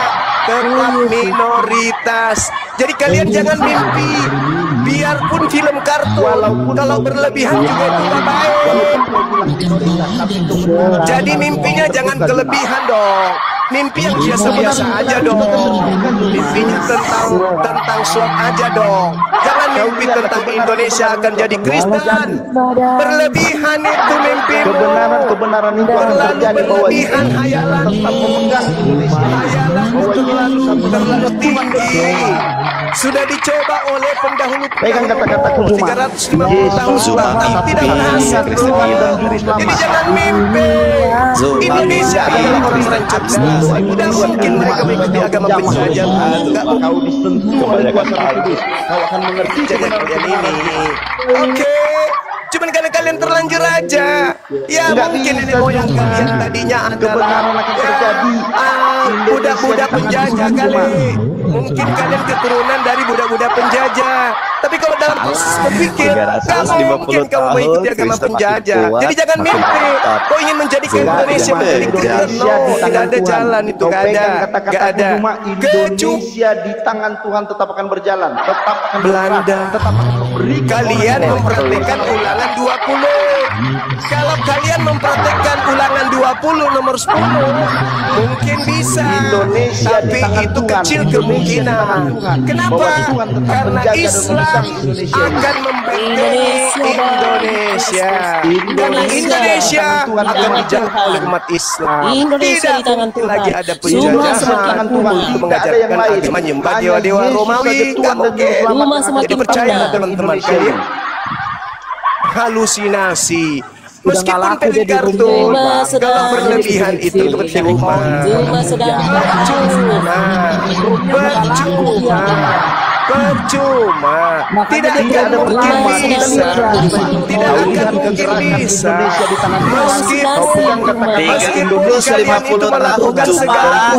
Speaker 1: tetap minoritas. Jadi kalian jangan mimpi. Biarpun film kartun, kalau berlebihan juga tidak baik. Jadi mimpinya jangan kelebihan dong. Mimpi yang biasa-biasa aja dong. Mimpinya tentang swab aja dong. Jangan mimpi tentang Indonesia akan jadi Kristen. Berlebihan itu mimpi.
Speaker 2: Kebenaran itu akan terjadi bahwa
Speaker 1: berlebihan hayalan
Speaker 2: memegang Indonesia.
Speaker 1: terlalu tinggi. Sudah dicoba oleh pendahulu
Speaker 2: Pegang kata-kataku Zuma.
Speaker 1: 350 tahun sudah tidak berhasil. Jadi jangan mimpi. Indonesia adalah orang cerdas. Tidak mungkin mereka mengikuti agama penjajah.
Speaker 2: Kau disentuh oleh kuasa kudus, kau akan mengerti
Speaker 1: Jangan kalian ini. Oke. Cuman karena kalian terlanjur aja. Ya
Speaker 2: Nggak
Speaker 1: mungkin
Speaker 2: bisa,
Speaker 1: nenek moyang
Speaker 2: Zuma.
Speaker 1: kalian tadinya
Speaker 2: Kebenaran
Speaker 1: adalah
Speaker 2: akan terjadi.
Speaker 1: budak-budak penjajah kali. Mungkin kalian keturunan dari budak-budak penjajah. Tapi kalau dalam proses berpikir, gak mungkin kamu mengikuti agama penjajah. Jadi jangan mimpi. Kau ingin menjadikan Indonesia menjadi Kristen. No, tidak ada jalan itu.
Speaker 2: Kau
Speaker 1: Gak
Speaker 2: pegang
Speaker 1: ada.
Speaker 2: kata-kataku
Speaker 1: Gak ada.
Speaker 2: Zuma, Indonesia di tangan Tuhan tetap akan berjalan, tetap akan
Speaker 1: Belanda.
Speaker 2: bergerak, tetap akan memberi.
Speaker 1: Kalian mempraktekkan ulangan 20. Kalau kalian mempraktekkan ulangan 20 nomor 10, mungkin bisa.
Speaker 2: Indonesia di
Speaker 1: Tapi
Speaker 2: tangan
Speaker 1: itu
Speaker 2: Tuhan.
Speaker 1: kecil
Speaker 2: Indonesia di
Speaker 1: kemungkinan.
Speaker 2: tangan Tuhan.
Speaker 1: Kenapa?
Speaker 2: Bahwa Tuhan tetap
Speaker 1: Karena
Speaker 2: menjaga dan
Speaker 1: Islam
Speaker 2: memegang Indonesia.
Speaker 1: akan membentengi Indonesia. Dan Indonesia akan dijaga oleh umat Islam.
Speaker 6: Indonesia
Speaker 1: Tidak
Speaker 6: di tangan
Speaker 1: mungkin
Speaker 6: Tuhan.
Speaker 1: lagi ada
Speaker 6: Semua
Speaker 1: penjajahan
Speaker 6: semakin
Speaker 2: Tuhan.
Speaker 1: untuk
Speaker 2: Tidak ada yang
Speaker 1: mengajarkan
Speaker 2: lain.
Speaker 1: agama menyembah
Speaker 2: Hanya
Speaker 1: dewa-dewa
Speaker 2: Yesus
Speaker 1: Romawi.
Speaker 2: saja Tuhan
Speaker 1: Nggak
Speaker 2: dan
Speaker 1: mungkin.
Speaker 2: Juru Selamat.
Speaker 6: Rumah semakin
Speaker 1: Jadi percaya
Speaker 6: pandang.
Speaker 1: teman-teman
Speaker 2: Indonesia
Speaker 1: kalian.
Speaker 2: ini.
Speaker 1: Halusinasi.
Speaker 7: Udah
Speaker 1: Meskipun
Speaker 7: nggak laku
Speaker 1: pilih
Speaker 7: dia di
Speaker 1: kartu,
Speaker 6: rumah.
Speaker 1: kalau berlebihan itu percuma.
Speaker 6: Rumah sedang
Speaker 1: Percuma. Tidak akan mungkin bisa. Tidak akan mungkin bisa. Meskipun kalian itu melakukan segala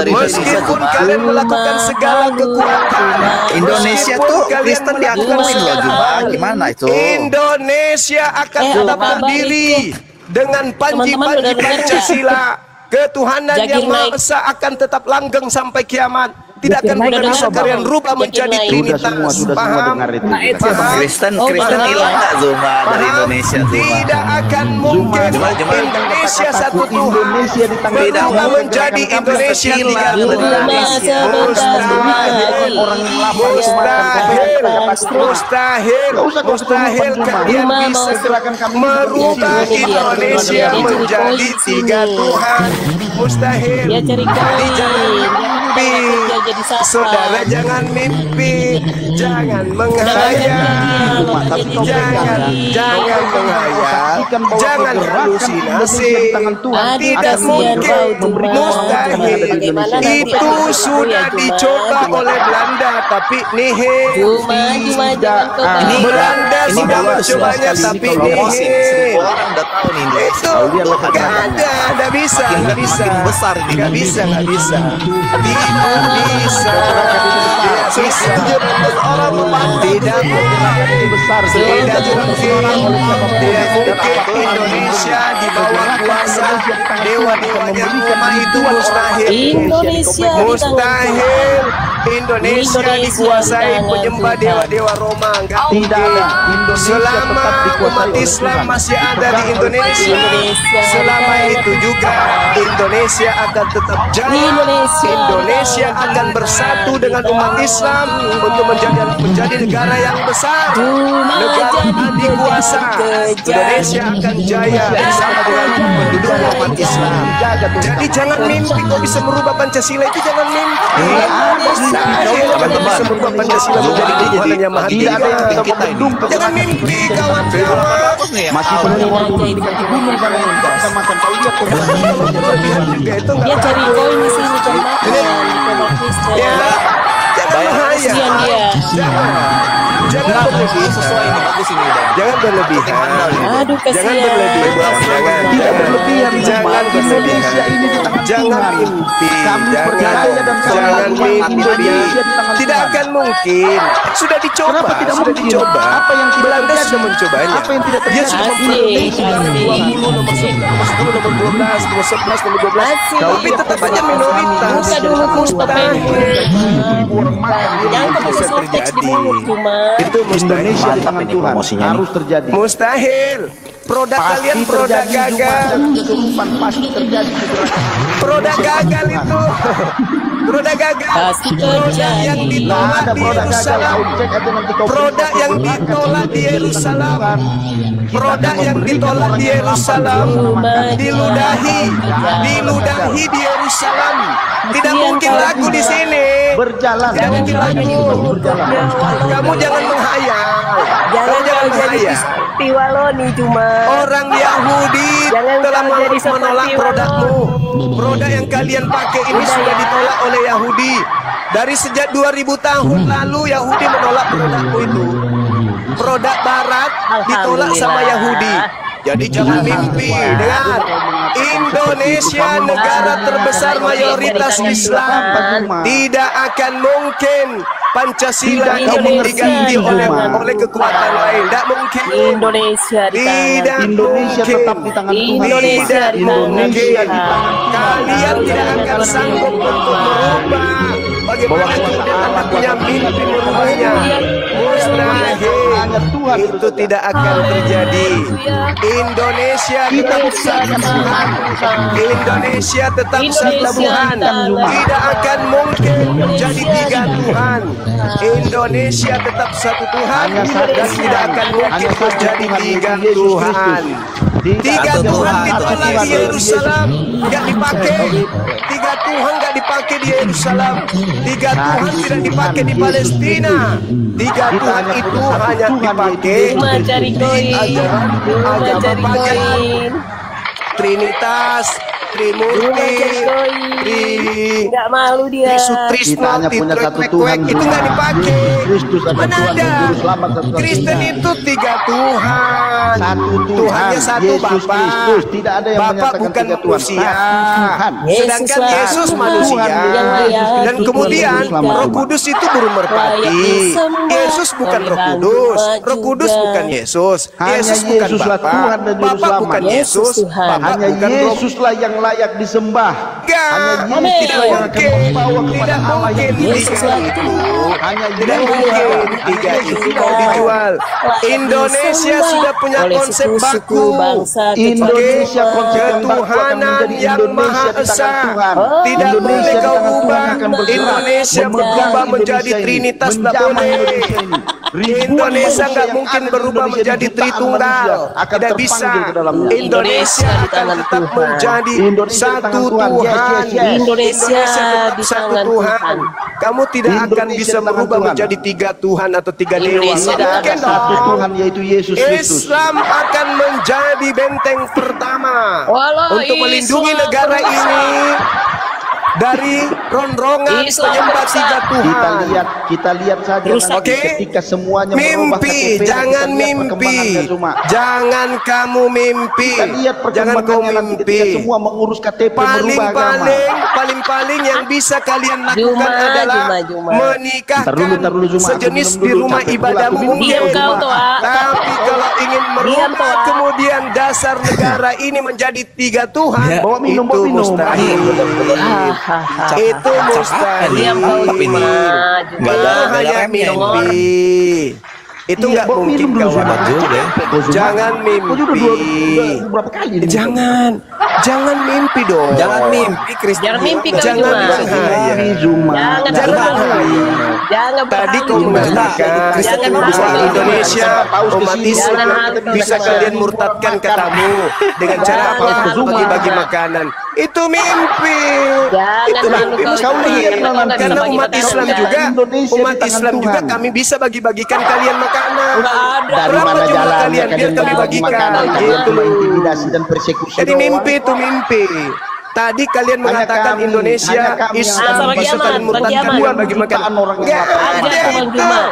Speaker 1: meskipun kalian melakukan segala kekuatan,
Speaker 3: Indonesia tuh Kristen diakuin loh Juma. Gimana itu?
Speaker 1: Indonesia akan tetap berdiri dengan panji-panji
Speaker 6: Teman-teman udah dengar nggak?
Speaker 1: Pancasila. Ketuhanan
Speaker 6: Jagir
Speaker 1: yang Maha
Speaker 6: naik.
Speaker 1: Esa akan tetap langgeng sampai kiamat. Tidak akan
Speaker 6: naik.
Speaker 1: pernah bisa
Speaker 6: Udah
Speaker 1: kalian
Speaker 6: dengar,
Speaker 1: rubah
Speaker 6: Jagir
Speaker 1: menjadi
Speaker 6: naik.
Speaker 1: trinitas.
Speaker 2: Sudah semua
Speaker 1: Paham?
Speaker 2: dengar itu.
Speaker 1: Paham?
Speaker 3: Kristen
Speaker 6: Oh,
Speaker 3: Kristen
Speaker 6: paham.
Speaker 3: hilang nggak Zuma dari
Speaker 1: Paham?
Speaker 3: Indonesia Zuma?
Speaker 1: Tidak akan mungkin
Speaker 3: Juma.
Speaker 1: Indonesia satu Tuhan
Speaker 2: Indonesia di tangan
Speaker 1: berubah
Speaker 2: Tuhan.
Speaker 1: menjadi Indonesia tiga
Speaker 6: Rumah
Speaker 1: Tuhan.
Speaker 6: sebentar
Speaker 2: Orang yang lapar itu makan.
Speaker 1: Mustahil kalian
Speaker 6: Rumah mau
Speaker 1: bisa
Speaker 2: Gerakan kami
Speaker 1: merubah
Speaker 6: Ini dia,
Speaker 1: Indonesia
Speaker 6: dia jadi
Speaker 1: menjadi
Speaker 6: polisi.
Speaker 1: tiga Tuhan. Mustahil.
Speaker 6: Dia cari
Speaker 1: Jadi
Speaker 6: koin.
Speaker 1: jangan mimpi.
Speaker 6: Dia jadi satpam.
Speaker 1: Saudara jangan mimpi. Jangan menghayal. Jangan menghayal. Jangan halusinasi. Tidak mungkin. Mustahil. Itu sudah dicoba oleh Belanda, tapi nihil.
Speaker 6: Cuma jangan kau
Speaker 3: Ini
Speaker 1: Belanda
Speaker 3: ini
Speaker 1: sudah
Speaker 3: bagus
Speaker 1: mencobanya,
Speaker 3: sekali
Speaker 1: tapi
Speaker 3: dipromosi.
Speaker 1: nihil.
Speaker 3: 1000 orang udah tahu nih Indonesia.
Speaker 1: Itu nggak bisa, nggak bisa,
Speaker 3: Makin besar ini.
Speaker 1: nggak bisa, tidak bisa, orang tidak
Speaker 2: besar.
Speaker 1: tidak mungkin Indonesia di bawah kuasa dewa-dewanya Roma itu mustahil.
Speaker 6: Indonesia di
Speaker 1: Mustahil Indonesia dikuasai penyembah dewa-dewa Roma. Nggak
Speaker 2: Tidak
Speaker 1: mungkin.
Speaker 2: ada. Indonesia
Speaker 1: Selama
Speaker 2: tetap dikuasai
Speaker 1: umat
Speaker 2: oleh
Speaker 1: Islam
Speaker 2: Tuhan.
Speaker 1: masih ada di Indonesia, selama itu juga Indonesia akan tetap jaya. Indonesia akan bersatu dengan umat Islam untuk menjadi negara yang besar, negara adikuasa. Indonesia akan jaya bersama dengan penduduk umat Islam. Jadi jangan mimpi kok bisa merubah Pancasila, itu jangan mimpi. Mustahil kamu bisa merubah Pancasila menjadi ketuhanan yang maha
Speaker 2: Tidak ada yang bisa
Speaker 1: tinggi.
Speaker 2: membendung
Speaker 1: Jangan mimpi kawan-kawan.
Speaker 2: masih punya orang di gunung karena macam-macam kau lihat
Speaker 1: Berlebihan juga itu
Speaker 6: Dia
Speaker 1: nggak
Speaker 6: cari koin di sini teman-teman. Umat Kristen.
Speaker 1: ya. Jangan
Speaker 6: Kasihan
Speaker 1: menghayal.
Speaker 6: dia.
Speaker 1: Jangan berlebihan.
Speaker 3: Sesuai ini bagus ini udah.
Speaker 1: Jangan berlebihan.
Speaker 6: Aduh
Speaker 1: Jangan
Speaker 6: kasihan.
Speaker 1: berlebihan. Jangan.
Speaker 2: tidak berlebihan.
Speaker 1: Jangan
Speaker 2: Indonesia
Speaker 1: berlebihan.
Speaker 2: ini di tangan
Speaker 1: Jangan
Speaker 2: Tuhan.
Speaker 1: mimpi.
Speaker 2: Kami
Speaker 1: Jangan.
Speaker 2: percaya dan kami
Speaker 1: Jangan
Speaker 2: lakukan
Speaker 1: mimpi.
Speaker 2: Indonesia di tangan
Speaker 1: Tidak
Speaker 2: Tuhan.
Speaker 1: akan mungkin. Sudah dicoba.
Speaker 2: Kenapa tidak
Speaker 1: Sudah
Speaker 2: mungkin?
Speaker 1: dicoba.
Speaker 2: Apa yang tidak
Speaker 1: Belanda
Speaker 2: terjadi?
Speaker 1: sudah mencobanya.
Speaker 2: Apa yang tidak
Speaker 1: Dia
Speaker 2: terjadi?
Speaker 1: sudah
Speaker 6: Asik,
Speaker 1: memprediksi
Speaker 6: asik.
Speaker 1: 20 nomor 10, nomor 10, nomor 12, nomor 11, nomor 12.
Speaker 6: Asik.
Speaker 1: Tapi tetap aja minoritas.
Speaker 6: Buka dulu
Speaker 1: Mustahil.
Speaker 6: Jangan kau pakai
Speaker 1: Bisa
Speaker 6: softtext di
Speaker 1: terjadi.
Speaker 6: mulut cuma.
Speaker 1: Itu
Speaker 2: Indonesia
Speaker 1: mustahil.
Speaker 2: di tangan Tuhan harus terjadi.
Speaker 1: Mustahil. Produk
Speaker 2: Pasti
Speaker 1: kalian produk
Speaker 2: terjadi Jumat
Speaker 1: gagal.
Speaker 2: dan kesurupan, pasti terjadi kekerasan.
Speaker 1: Produk gagal itu. Produk gagal.
Speaker 6: Pasti
Speaker 1: Produk
Speaker 6: terjadi.
Speaker 1: yang
Speaker 2: Nggak
Speaker 1: ditolak
Speaker 2: ada
Speaker 1: di
Speaker 2: produk gagal,
Speaker 1: Yerusalem.
Speaker 2: kau cek aja nanti kau
Speaker 1: Produk yang ditolak di Yerusalem. Produk yang ditolak di Yerusalem diludahi di Yerusalem. Tidak mungkin laku di sini.
Speaker 2: berjalan.
Speaker 1: Tidak mungkin laku. Kamu jangan menghayal. Kamu jangan menghayal.
Speaker 8: Piwaloni cuma.
Speaker 1: Orang Yahudi
Speaker 8: Jangan
Speaker 1: telah
Speaker 8: kau jadi seperti
Speaker 1: menolak produkmu. Produk yang kalian pakai ini sudah ditolak oleh Yahudi. Dari sejak 2000 tahun lalu Yahudi menolak produkmu itu. Produk Barat ditolak sama Yahudi. Jadi jangan mimpi dengan Indonesia, negara terbesar mayoritas Islam. Tidak akan mungkin Pancasila ini diganti oleh kekuatan lain. Tidak mungkin.
Speaker 8: Indonesia di tangan.
Speaker 1: Tidak
Speaker 2: Indonesia
Speaker 1: mungkin.
Speaker 2: tetap di tangan Tuhan.
Speaker 8: Indonesia di tangan
Speaker 2: Indonesia di
Speaker 8: Tuhan.
Speaker 2: tangan
Speaker 1: Kalian tidak akan sanggup untuk merubah. Bagaimana kemudian Anda punya mimpi merubahnya? Mustahil. Itu tidak akan terjadi. Indonesia tetap satu Tuhan. Indonesia tetap satu Tuhan. Tidak akan mungkin menjadi tiga Tuhan. Indonesia tetap satu Tuhan dan tidak akan mungkin menjadi tiga Tuhan. Tiga Tuhan ditolak di Yerusalem, nggak dipakai. Tiga Tuhan nggak dipakai di Yerusalem. Tiga Tuhan tidak dipakai di Palestina. Tiga Tuhan itu hanya dipakai
Speaker 8: Cuma cari
Speaker 1: di
Speaker 8: koin. Cuma
Speaker 1: agama
Speaker 8: cari
Speaker 1: pagan.
Speaker 8: koin.
Speaker 1: Trinitas,
Speaker 8: Cuma
Speaker 1: Trimurti,
Speaker 8: cari koin. Nggak malu dia.
Speaker 1: Trisutrisno,
Speaker 2: Kita hanya punya satu Tuhan,
Speaker 1: itu nggak dipakai.
Speaker 2: Yesus Kristus adalah
Speaker 1: Mana
Speaker 2: Tuhan dan
Speaker 1: ada?
Speaker 2: Juru Selamat satu-satunya.
Speaker 1: Kristen itu tiga Tuhan.
Speaker 2: Satu Tuhan,
Speaker 1: Tuhannya satu
Speaker 2: Yesus
Speaker 1: Bapa.
Speaker 2: Kristus. Tidak ada yang
Speaker 1: Bapa
Speaker 2: menyatakan
Speaker 1: bukan
Speaker 2: tiga Tuhan.
Speaker 1: manusia.
Speaker 2: Satu Tuhan.
Speaker 1: Sedangkan
Speaker 8: Yesus
Speaker 1: Yesus
Speaker 8: lah.
Speaker 1: manusia.
Speaker 8: Yang layak
Speaker 1: Dan kemudian
Speaker 8: disembah.
Speaker 1: Roh Kudus itu burung merpati.
Speaker 8: Layak disembah.
Speaker 1: Yesus bukan Roh
Speaker 8: Oleh
Speaker 1: Kudus.
Speaker 8: bangsa
Speaker 1: Roh Kudus
Speaker 8: juga.
Speaker 1: bukan Yesus.
Speaker 2: Hanya
Speaker 1: Yesus bukan
Speaker 2: Yesuslah
Speaker 1: Bapa.
Speaker 2: Tuhan dan Juru
Speaker 1: Bapa
Speaker 2: Selamat.
Speaker 1: bukan
Speaker 8: Yesus
Speaker 1: Yesus.
Speaker 8: Tuhan.
Speaker 1: Bapa
Speaker 2: Hanya
Speaker 1: bukan Roh.
Speaker 2: Yesuslah yang layak disembah.
Speaker 1: Enggak,
Speaker 2: Hanya
Speaker 1: tidak
Speaker 2: Yesuslah yang akan
Speaker 1: mungkin,
Speaker 2: membawa kepada
Speaker 1: tidak
Speaker 2: Allah yang
Speaker 1: mungkin
Speaker 8: Yesus
Speaker 1: tiga
Speaker 8: lah
Speaker 1: itu,
Speaker 2: Hanya
Speaker 1: tidak
Speaker 2: Yesus.
Speaker 1: mungkin tiga itu mau dijual. Indonesia sudah punya
Speaker 8: oleh
Speaker 1: konsep
Speaker 8: suku-suku
Speaker 1: baku.
Speaker 8: bangsa
Speaker 2: Indonesia konsep yang baku akan
Speaker 1: Ketuhanan
Speaker 2: menjadi
Speaker 1: yang
Speaker 2: Indonesia
Speaker 1: Maha
Speaker 2: di tangan
Speaker 1: Esa.
Speaker 2: Tuhan.
Speaker 1: Tidak boleh
Speaker 2: Indonesia di
Speaker 1: kau
Speaker 2: tangan Tuhan
Speaker 1: ubah.
Speaker 2: akan bergerak,
Speaker 1: Indonesia
Speaker 2: memegang
Speaker 1: berubah menjadi
Speaker 2: Indonesia ini,
Speaker 1: Trinitas, tidak
Speaker 2: menjamah
Speaker 1: boleh.
Speaker 2: Indonesia ini. Ribuan
Speaker 1: Indonesia
Speaker 2: manusia
Speaker 1: nggak
Speaker 2: yang
Speaker 1: mungkin
Speaker 2: ada di
Speaker 1: berubah
Speaker 2: Indonesia,
Speaker 1: menjadi
Speaker 2: jutaan
Speaker 1: Tritunggal.
Speaker 2: manusia akan
Speaker 1: Tidak bisa.
Speaker 2: terpanggil ke dalamnya.
Speaker 1: Indonesia
Speaker 8: Indonesia di
Speaker 1: akan
Speaker 8: tangan
Speaker 1: tetap
Speaker 8: Tuhan.
Speaker 1: menjadi
Speaker 2: Indonesia di
Speaker 1: satu
Speaker 2: tangan Tuhan. Yes,
Speaker 1: Tuhan.
Speaker 2: yes, yes.
Speaker 8: Indonesia
Speaker 1: tetap
Speaker 8: di
Speaker 1: satu
Speaker 8: tangan
Speaker 1: Tuhan.
Speaker 8: Tuhan.
Speaker 1: Kamu tidak akan
Speaker 2: Indonesia
Speaker 1: bisa
Speaker 2: di tangan
Speaker 1: berubah
Speaker 2: Tuhan.
Speaker 1: menjadi tiga Tuhan atau tiga dewa.
Speaker 8: Indonesia
Speaker 1: Nggak
Speaker 8: di
Speaker 1: mungkin
Speaker 8: tangan
Speaker 2: Satu
Speaker 1: dong.
Speaker 2: Tuhan yaitu Yesus Kristus.
Speaker 1: Islam akan menjadi benteng pertama
Speaker 8: Walau
Speaker 1: untuk melindungi
Speaker 8: Islam
Speaker 1: negara
Speaker 8: berusaha.
Speaker 1: ini dari ronrongan
Speaker 8: Islam
Speaker 1: penyembah
Speaker 8: berusaha.
Speaker 1: tiga Tuhan.
Speaker 2: Kita lihat saja
Speaker 8: Rusak.
Speaker 2: nanti
Speaker 1: Oke.
Speaker 2: ketika semuanya merubah
Speaker 1: Mimpi,
Speaker 2: KTP,
Speaker 1: jangan
Speaker 2: kita lihat
Speaker 1: mimpi,
Speaker 2: perkembangannya cuma.
Speaker 1: jangan kamu mimpi,
Speaker 2: Kita lihat
Speaker 1: jangan kau
Speaker 2: perkembangannya nanti ketika
Speaker 1: mimpi.
Speaker 2: semua mengurus KTP merubah agama.
Speaker 1: Paling yang bisa kalian lakukan
Speaker 8: Juma,
Speaker 1: adalah
Speaker 8: Juma.
Speaker 1: menikahkan
Speaker 2: Ntar dulu, Juma.
Speaker 1: sejenis
Speaker 2: Aku
Speaker 1: di
Speaker 2: minum dulu,
Speaker 1: rumah
Speaker 2: capek pula
Speaker 1: ibadahmu
Speaker 2: aku minum
Speaker 1: mungkin.
Speaker 8: Diam kau, Toa.
Speaker 1: Tapi kalau ingin
Speaker 8: Diam,
Speaker 1: merubah
Speaker 8: Toa.
Speaker 1: kemudian dasar negara ini menjadi tiga Tuhan,
Speaker 2: Bawa minum,
Speaker 1: itu
Speaker 2: bawa minum.
Speaker 1: mustahil. Itu mustahil.
Speaker 8: Diam kau, Juma.
Speaker 3: Nggak
Speaker 1: Itu
Speaker 3: ada
Speaker 1: hanya
Speaker 3: remnya ini.
Speaker 1: mimpi. Itu
Speaker 2: Iya,
Speaker 1: nggak
Speaker 2: bawa
Speaker 1: mungkin
Speaker 2: minum dulu,
Speaker 1: kawan.
Speaker 2: Zuma.
Speaker 3: juga ya.
Speaker 2: Capek kau, Zuma.
Speaker 1: Jangan
Speaker 2: Kau udah
Speaker 1: mimpi.
Speaker 2: berapa kali ini?
Speaker 1: Jangan mimpi dong.
Speaker 3: Jangan mimpi, Kristen.
Speaker 8: Jangan mimpi kau,
Speaker 1: Jangan
Speaker 8: Juma.
Speaker 1: menghayal.
Speaker 2: Zuma.
Speaker 8: Jangan
Speaker 1: Jangan
Speaker 8: berhalu.
Speaker 1: menghayal.
Speaker 8: Jangan
Speaker 1: Tadi
Speaker 8: berhalu,
Speaker 1: kau
Speaker 8: Juma.
Speaker 1: mengatakan
Speaker 8: Jangan
Speaker 1: bahwa
Speaker 8: berhalu.
Speaker 1: Indonesia umat Islam
Speaker 8: Jangan halu,
Speaker 1: bisa
Speaker 8: Juma.
Speaker 1: kalian murtadkan katamu dengan cara apa?
Speaker 8: Jangan
Speaker 1: Untuk
Speaker 8: halu,
Speaker 1: bagi-bagi
Speaker 8: Juma.
Speaker 1: makanan. Itu mimpi.
Speaker 8: Jangan
Speaker 1: Itu
Speaker 8: halu
Speaker 1: mimpi
Speaker 8: kau,
Speaker 1: mustahil.
Speaker 8: Juma. Kau nggak bisa
Speaker 1: Karena
Speaker 8: bagi
Speaker 1: umat
Speaker 8: makanan.
Speaker 1: Islam juga,
Speaker 2: Indonesia
Speaker 1: umat
Speaker 2: di tangan
Speaker 1: Islam juga
Speaker 2: Tuhan.
Speaker 1: kami bisa bagi-bagikan kalian makanan.
Speaker 8: Nggak ada.
Speaker 2: Dari
Speaker 1: Berapa
Speaker 2: mana
Speaker 1: jumlah
Speaker 2: jalannya
Speaker 1: kalian biar
Speaker 2: kalian
Speaker 1: kami
Speaker 2: bagi
Speaker 1: bagikan?
Speaker 2: makanan, kalian
Speaker 1: Gitu
Speaker 2: cuma
Speaker 1: loh.
Speaker 2: intimidasi dan persekusi
Speaker 1: Jadi
Speaker 2: doang.
Speaker 1: mimpi itu mimpi. Tadi kalian
Speaker 2: Hanya
Speaker 1: mengatakan
Speaker 2: kami,
Speaker 1: Indonesia
Speaker 2: hanya kami yang
Speaker 1: Islam
Speaker 8: akan
Speaker 1: bisa
Speaker 8: bagi
Speaker 1: kalian
Speaker 8: aman,
Speaker 1: murtadkan
Speaker 8: bagi aman.
Speaker 1: Tuhan bagi makan.
Speaker 2: Jutaan orang yang
Speaker 1: Nggak
Speaker 2: lapar.
Speaker 1: ada
Speaker 8: Ada, Bang
Speaker 1: itu.
Speaker 8: Juma.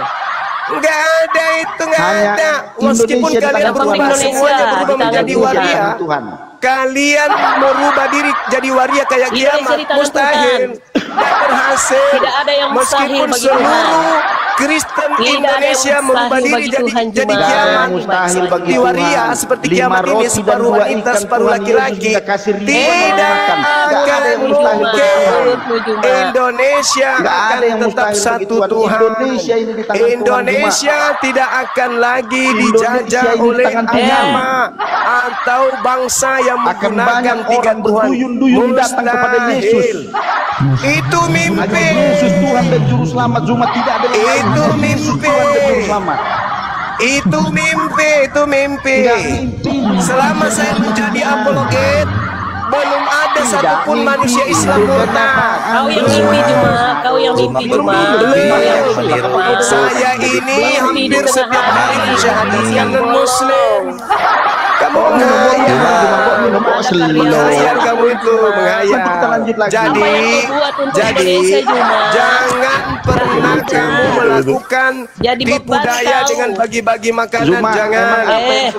Speaker 1: Nggak ada itu, nggak
Speaker 2: Hanya
Speaker 1: ada. Meskipun
Speaker 2: Indonesia di
Speaker 1: kalian
Speaker 2: tangan
Speaker 1: berubah
Speaker 2: Tuhan.
Speaker 1: semuanya
Speaker 8: Indonesia
Speaker 1: berubah
Speaker 8: di tangan
Speaker 1: menjadi
Speaker 8: Tuhan.
Speaker 1: waria.
Speaker 2: Tuhan.
Speaker 1: Kalian merubah diri jadi waria kayak
Speaker 8: Indonesia
Speaker 1: kiamat
Speaker 8: di tangan
Speaker 1: mustahil.
Speaker 8: Tuhan.
Speaker 1: Tidak berhasil.
Speaker 8: Tidak ada yang mustahil
Speaker 1: Meskipun
Speaker 8: bagi
Speaker 1: seluruh Kristen
Speaker 8: Tidak ada yang
Speaker 1: Indonesia
Speaker 8: mustahil
Speaker 1: merubah diri
Speaker 8: bagi
Speaker 1: jadi
Speaker 8: Tuhan,
Speaker 1: jadi
Speaker 8: Juma.
Speaker 1: kiamat.
Speaker 2: Mustahil bagi
Speaker 1: Di waria
Speaker 2: Tuhan.
Speaker 1: seperti
Speaker 2: 5
Speaker 1: kiamat ini
Speaker 2: roti dan
Speaker 1: separuh
Speaker 2: 2
Speaker 1: wanita
Speaker 2: ikan
Speaker 1: separuh
Speaker 2: Tuhan Yesus
Speaker 1: laki-laki.
Speaker 2: sudah kasih ribuan
Speaker 1: Tidak
Speaker 2: orang makan.
Speaker 1: akan mungkin. Indonesia akan tetap satu Tuhan. Indonesia tidak akan lagi dijajah oleh agama atau bangsa yang menggunakan tiga Tuhan. Mustahil. Itu mimpi.
Speaker 2: Yesus Tuhan dan Juru Selamat. Zuma tidak ada yang lain.
Speaker 1: Itu mimpi. Itu mimpi, itu mimpi. Selama saya menjadi apologet, belum ada satupun manusia Islam murtad.
Speaker 8: Kau yang mimpi cuma, kau yang mimpi cuma.
Speaker 1: Saya ini hampir setiap hari mensyahadatkan non-Muslim. Kamu menghayal, kamu itu menghayal. Jadi jangan pernah kamu melakukan tipu daya dengan bagi-bagi makanan.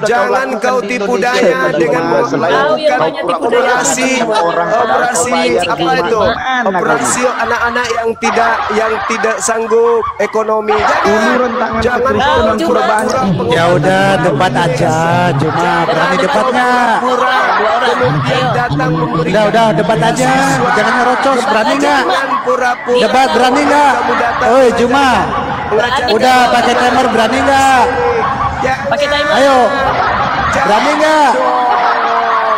Speaker 1: Jangan kau tipu daya dengan melakukan operasi apa itu? Operasi anak-anak yang tidak sanggup ekonomi. Jangan kau pura-pura.
Speaker 9: Ya udah debat aja, cuma berani debatnya. Udah debat aja, jangan ngerocos. Berani nggak? Debat berani nggak? Oi Juma, udah pakai timer berani nggak?
Speaker 8: Pakai timer.
Speaker 9: Ayo, berani nggak?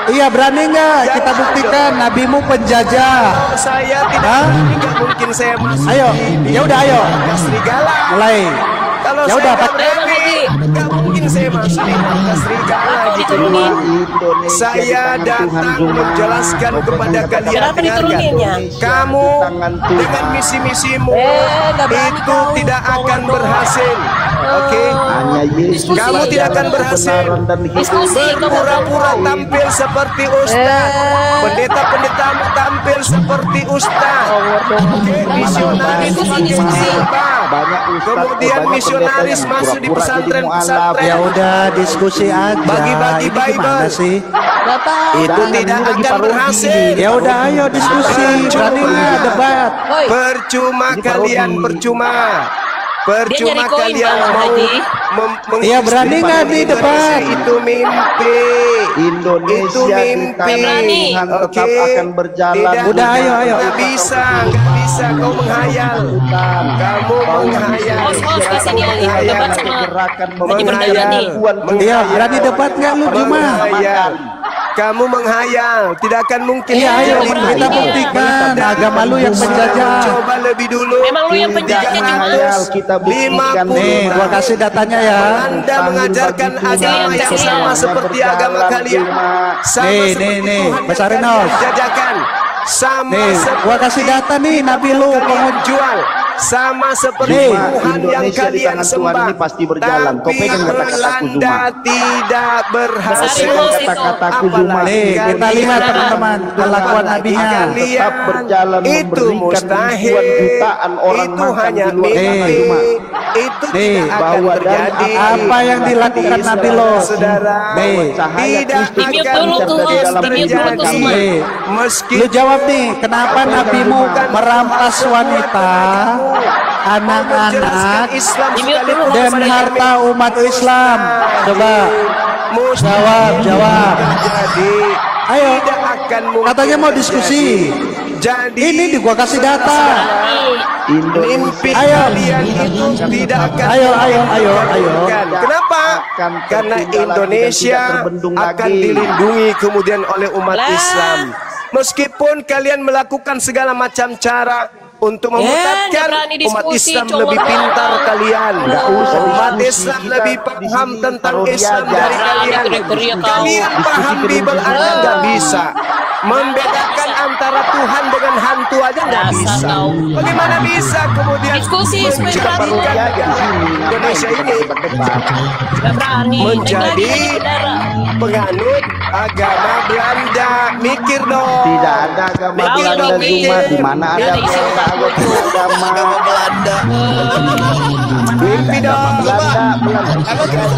Speaker 9: Iya berani nggak? Kita buktikan nabimu penjajah.
Speaker 1: Saya tidak mungkin saya masuk.
Speaker 9: Ayo, ya udah ayo.
Speaker 1: Serigala.
Speaker 9: Mulai.
Speaker 1: Kalau
Speaker 9: Ya
Speaker 1: saya
Speaker 9: udah,
Speaker 1: nggak berani, nggak mungkin saya masuk di markas serigala gitu. Saya datang menjelaskan kepada kalian.
Speaker 8: Kenapa dituruninnya?
Speaker 1: Kamu dengan misi-misimu itu tidak akan berhasil. Oke? Kamu tidak akan berhasil. Berpura-pura tampil seperti ustaz. Pendeta-pendeta tampil seperti ustaz. Oke? Misionaris makin jilbab. Kemudian misionaris masuk di pesantren-pesantren.
Speaker 9: Ya udah diskusi aja.
Speaker 1: Bagi-bagi
Speaker 9: Ini gimana
Speaker 1: Bible.
Speaker 9: sih?
Speaker 1: Itu tidak akan berhasil.
Speaker 9: Ya udah ayo diskusi. Berani nggak debat?
Speaker 1: Percuma kalian, percuma. Percuma kalian mau
Speaker 9: Iya berani nggak nih debat?
Speaker 1: Itu mimpi. Itu mimpi. Oke.
Speaker 2: Akan berjalan.
Speaker 9: Udah ayo.
Speaker 1: Nggak bisa kau menghayal. Kamu menghayal.
Speaker 8: Kasih dia debat sama
Speaker 1: Menghayal.
Speaker 9: Iya berani debat nggak lu Juma?
Speaker 1: Menghayal. Kamu menghayal, tidak akan mungkin.
Speaker 9: Iya ayo kita buktikan agama lu yang penjajah.
Speaker 1: Coba lebih dulu.
Speaker 8: Memang lu yang penjajah Juma.
Speaker 2: Kita buktikan.
Speaker 9: Nih gua kasih datanya ya.
Speaker 1: Anda mengajarkan agama yang sama seperti agama kalian.
Speaker 9: Nih, besarin nos.
Speaker 1: Jajakan. Sama
Speaker 9: Nih, gua kasih data nih Nabi lu
Speaker 1: jual. Sama seperti
Speaker 9: Nih,
Speaker 1: Tuhan yang kalian sembah.
Speaker 2: ini pasti berjalan. Kau
Speaker 1: Tapi
Speaker 2: pegang kata-kataku
Speaker 1: Belanda
Speaker 2: Zuma.
Speaker 1: tidak berhasil.
Speaker 2: Kata-kataku Zuma.
Speaker 9: Nih kita lihat teman-teman kelakuan nabinya.
Speaker 2: Tetap berjalan
Speaker 1: Itu
Speaker 2: memberikan
Speaker 1: mustahil.
Speaker 2: ribuan jutaan orang
Speaker 1: Itu
Speaker 2: makan
Speaker 1: hanya
Speaker 2: di luar sana
Speaker 1: mimpi.
Speaker 2: Zuma.
Speaker 1: Itu
Speaker 9: Nih,
Speaker 1: tidak akan
Speaker 2: bahwa dan
Speaker 1: terjadi.
Speaker 9: apa yang dilakukan Nabi lo?
Speaker 1: Saudara,
Speaker 9: Nih,
Speaker 1: tidak
Speaker 8: Timnya
Speaker 1: akan
Speaker 8: dulu tuh,
Speaker 1: terjadi.
Speaker 9: nih.
Speaker 1: Meski
Speaker 9: Lu jawab nih, kenapa nabimu merampas wanita, anak-anak,
Speaker 1: Islam
Speaker 9: dan harta umat Islam? Coba jawab.
Speaker 1: Jadi
Speaker 9: Ayo,
Speaker 1: tidak akan mungkin
Speaker 9: katanya mau diskusi.
Speaker 1: Jadi
Speaker 9: Ini di gua kasih data.
Speaker 1: mimpi
Speaker 9: Ayo.
Speaker 1: kalian itu tidak akan
Speaker 9: Ayo.
Speaker 1: Kenapa? Karena Indonesia akan dilindungi kemudian oleh umat Islam. Meskipun kalian melakukan segala macam cara untuk memutarkan umat Islam lebih pintar kalian. Umat Islam lebih paham tentang Islam dari kalian. Kalian paham Bible Anda nggak bisa. Membedakan antara Tuhan dengan hantu aja nggak bisa. Bagaimana bisa kemudian menjadikan Indonesia ini menjadi penganut agama Belanda? Mikir dong.
Speaker 2: Tidak ada agama Belanda Zuma. Di mana ada agama
Speaker 3: Belanda.
Speaker 1: Mimpi dong.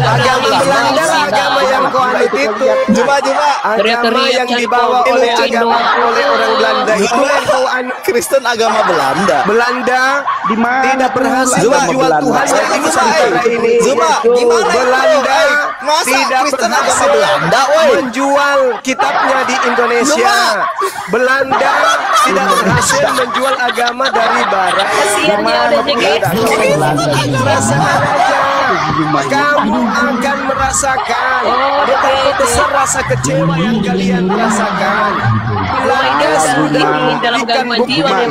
Speaker 1: Agama Belanda lah agama yang kau anut itu.
Speaker 3: Coba.
Speaker 1: Agama yang dibawa oleh orang Belanda itu yang kau anut.
Speaker 3: Kristen agama Belanda.
Speaker 1: Belanda
Speaker 2: di mana
Speaker 1: tidak berhasil
Speaker 2: Zuma,
Speaker 1: menjual Tuhan yang di Nusantara ini.
Speaker 3: Zuma, gimana
Speaker 1: Belanda
Speaker 3: Masa
Speaker 1: tidak
Speaker 3: Kristen agama
Speaker 1: berhasil
Speaker 3: Belanda, woi.
Speaker 1: menjual kitabnya di Indonesia. Belanda tidak berhasil menjual agama dari barat.
Speaker 8: Kasiannya udah JKT.
Speaker 1: Rasakan aja. Kamu akan merasakan betapa besar rasa kecewa yang kalian rasakan. Belanda sudah membuktikan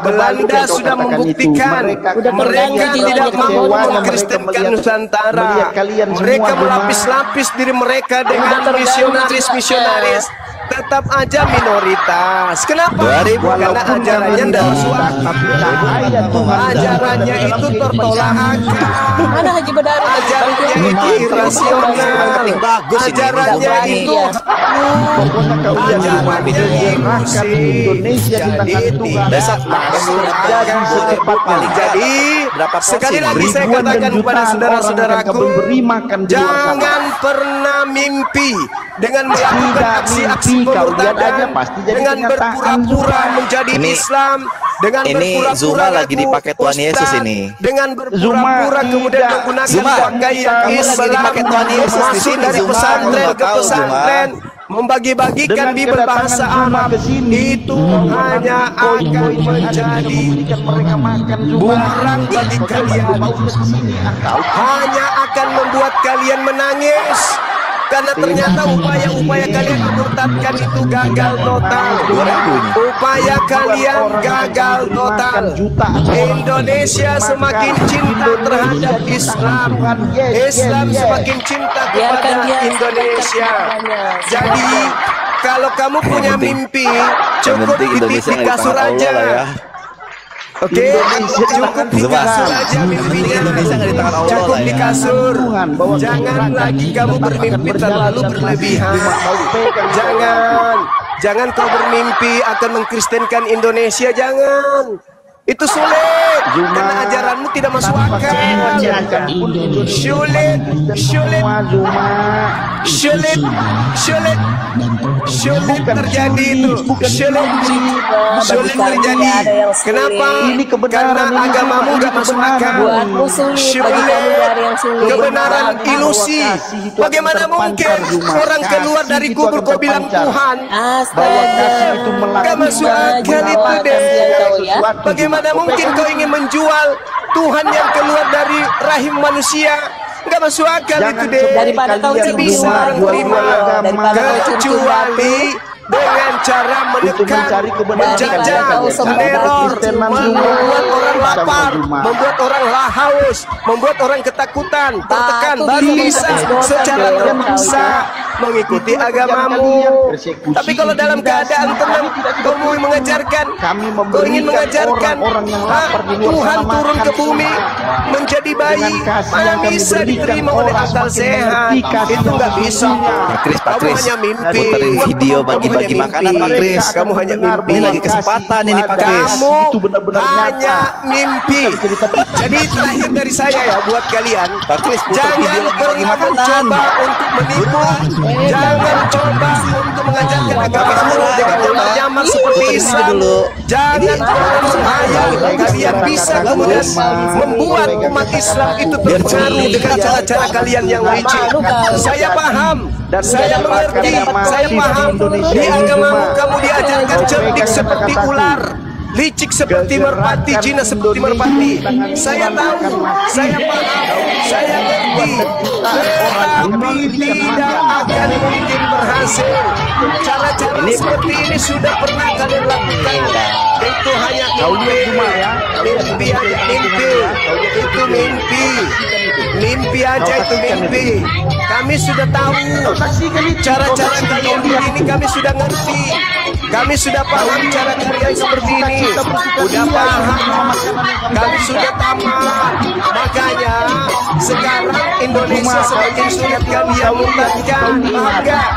Speaker 1: Belanda sudah membuktikan mereka tidak mampu mengkristenkan Nusantara. Mereka melapis-lapis diri mereka dengan misionaris-misionaris. Tetap aja minoritas. Kenapa? Karena ajarannya tidak masuk akal. Ajarannya itu tertolak akal.
Speaker 8: Mana Haji Badari?
Speaker 1: Ajarannya itu irasional. Ajarannya itu ajarannya
Speaker 2: Indonesia di tangan Tuhan.
Speaker 1: Jadi sekali lagi saya katakan kepada saudara-saudaraku, jangan pernah mimpi dengan melakukan aksi-aksi pemurtadan, dengan berpura-pura menjadi Islam, dengan berpura-pura
Speaker 3: Zuma lagi dipakai Tuhan Yesus ini.
Speaker 1: dengan berpura-pura kemudian menggunakan pakaian Islam, masuk dari pesantren ke pesantren, membagi-bagikan Bibel bahasa Arab, itu hanya akan menjadi bumerang bagi kalian, hanya akan membuat kalian menangis. Karena ternyata upaya-upaya kalian memurtadkan itu gagal total. Upaya kalian gagal total. Indonesia semakin cinta terhadap Islam. Islam semakin cinta kepada Indonesia. Jadi kalau kamu punya mimpi, cukup di kasur aja. Oke, cukup di kasur aja mimpinya. Cukup di kasur. Jangan lagi kamu bermimpi terlalu berlebihan. Jangan kau bermimpi akan mengkristenkan Indonesia. Jangan. Itu sulit karena ajaranmu tidak masuk akal. Sulit terjadi itu. Sulit terjadi. Kenapa? Karena agamamu nggak masuk akal. Kebenaran ilusi. Bagaimana mungkin orang keluar dari kubur kau bilang Tuhan? Nggak masuk akal itu deh. Bagaimana mungkin kau ingin menjual Tuhan yang keluar dari rahim manusia? Nggak masuk akal itu deh.
Speaker 8: Daripada kau
Speaker 1: bisa menerima kecuali dengan cara menekan, menjajah, meneror, membuat orang lapar, membuat orang haus, membuat orang ketakutan, tertekan, baru bisa secara terpaksa mengikuti agamamu. Tapi kalau dalam keadaan tenang, kau mau mengajarkan, kau ingin mengajarkan Tuhan turun ke bumi menjadi bayi, mana bisa diterima oleh akal sehat? Itu nggak bisa.
Speaker 3: Pak Kris,
Speaker 1: hanya mimpi.
Speaker 3: putarin video bagi-bagi makanan Pak Kris.
Speaker 1: Kamu hanya mimpi.
Speaker 3: Ini lagi kesempatan ini Pak Kris.
Speaker 1: Kamu hanya mimpi. Jadi terakhir dari saya ya buat kalian,
Speaker 3: Pak Kris, putar video
Speaker 1: jangan
Speaker 3: bagi-bagi
Speaker 1: pernah
Speaker 3: makanan.
Speaker 1: coba untuk menipu. Jangan coba untuk mengajarkan agamamu dengan nyamar seperti Islam. Jangan pernah menghayal kalian bisa kemudian membuat umat Islam itu terpengaruh dengan cara-cara kalian yang licik. Saya paham, saya mengerti, saya paham. Di agamamu kamu diajarkan cerdik seperti ular, licik seperti merpati, jinak seperti merpati. Saya tahu, saya paham, saya ngerti, tetapi tidak akan mungkin berhasil. Cara-cara seperti ini sudah pernah kalian lakukan. Itu hanya mimpi aja, mimpi. Itu mimpi. Mimpi aja, itu mimpi. Kami sudah tahu cara-cara kalian begini, kami sudah ngerti. Kami sudah paham cara kalian seperti ini. Udah paham. Kami sudah tamat. Makanya sekarang Indonesia semakin sulit kalian murtadkan. Paham gak?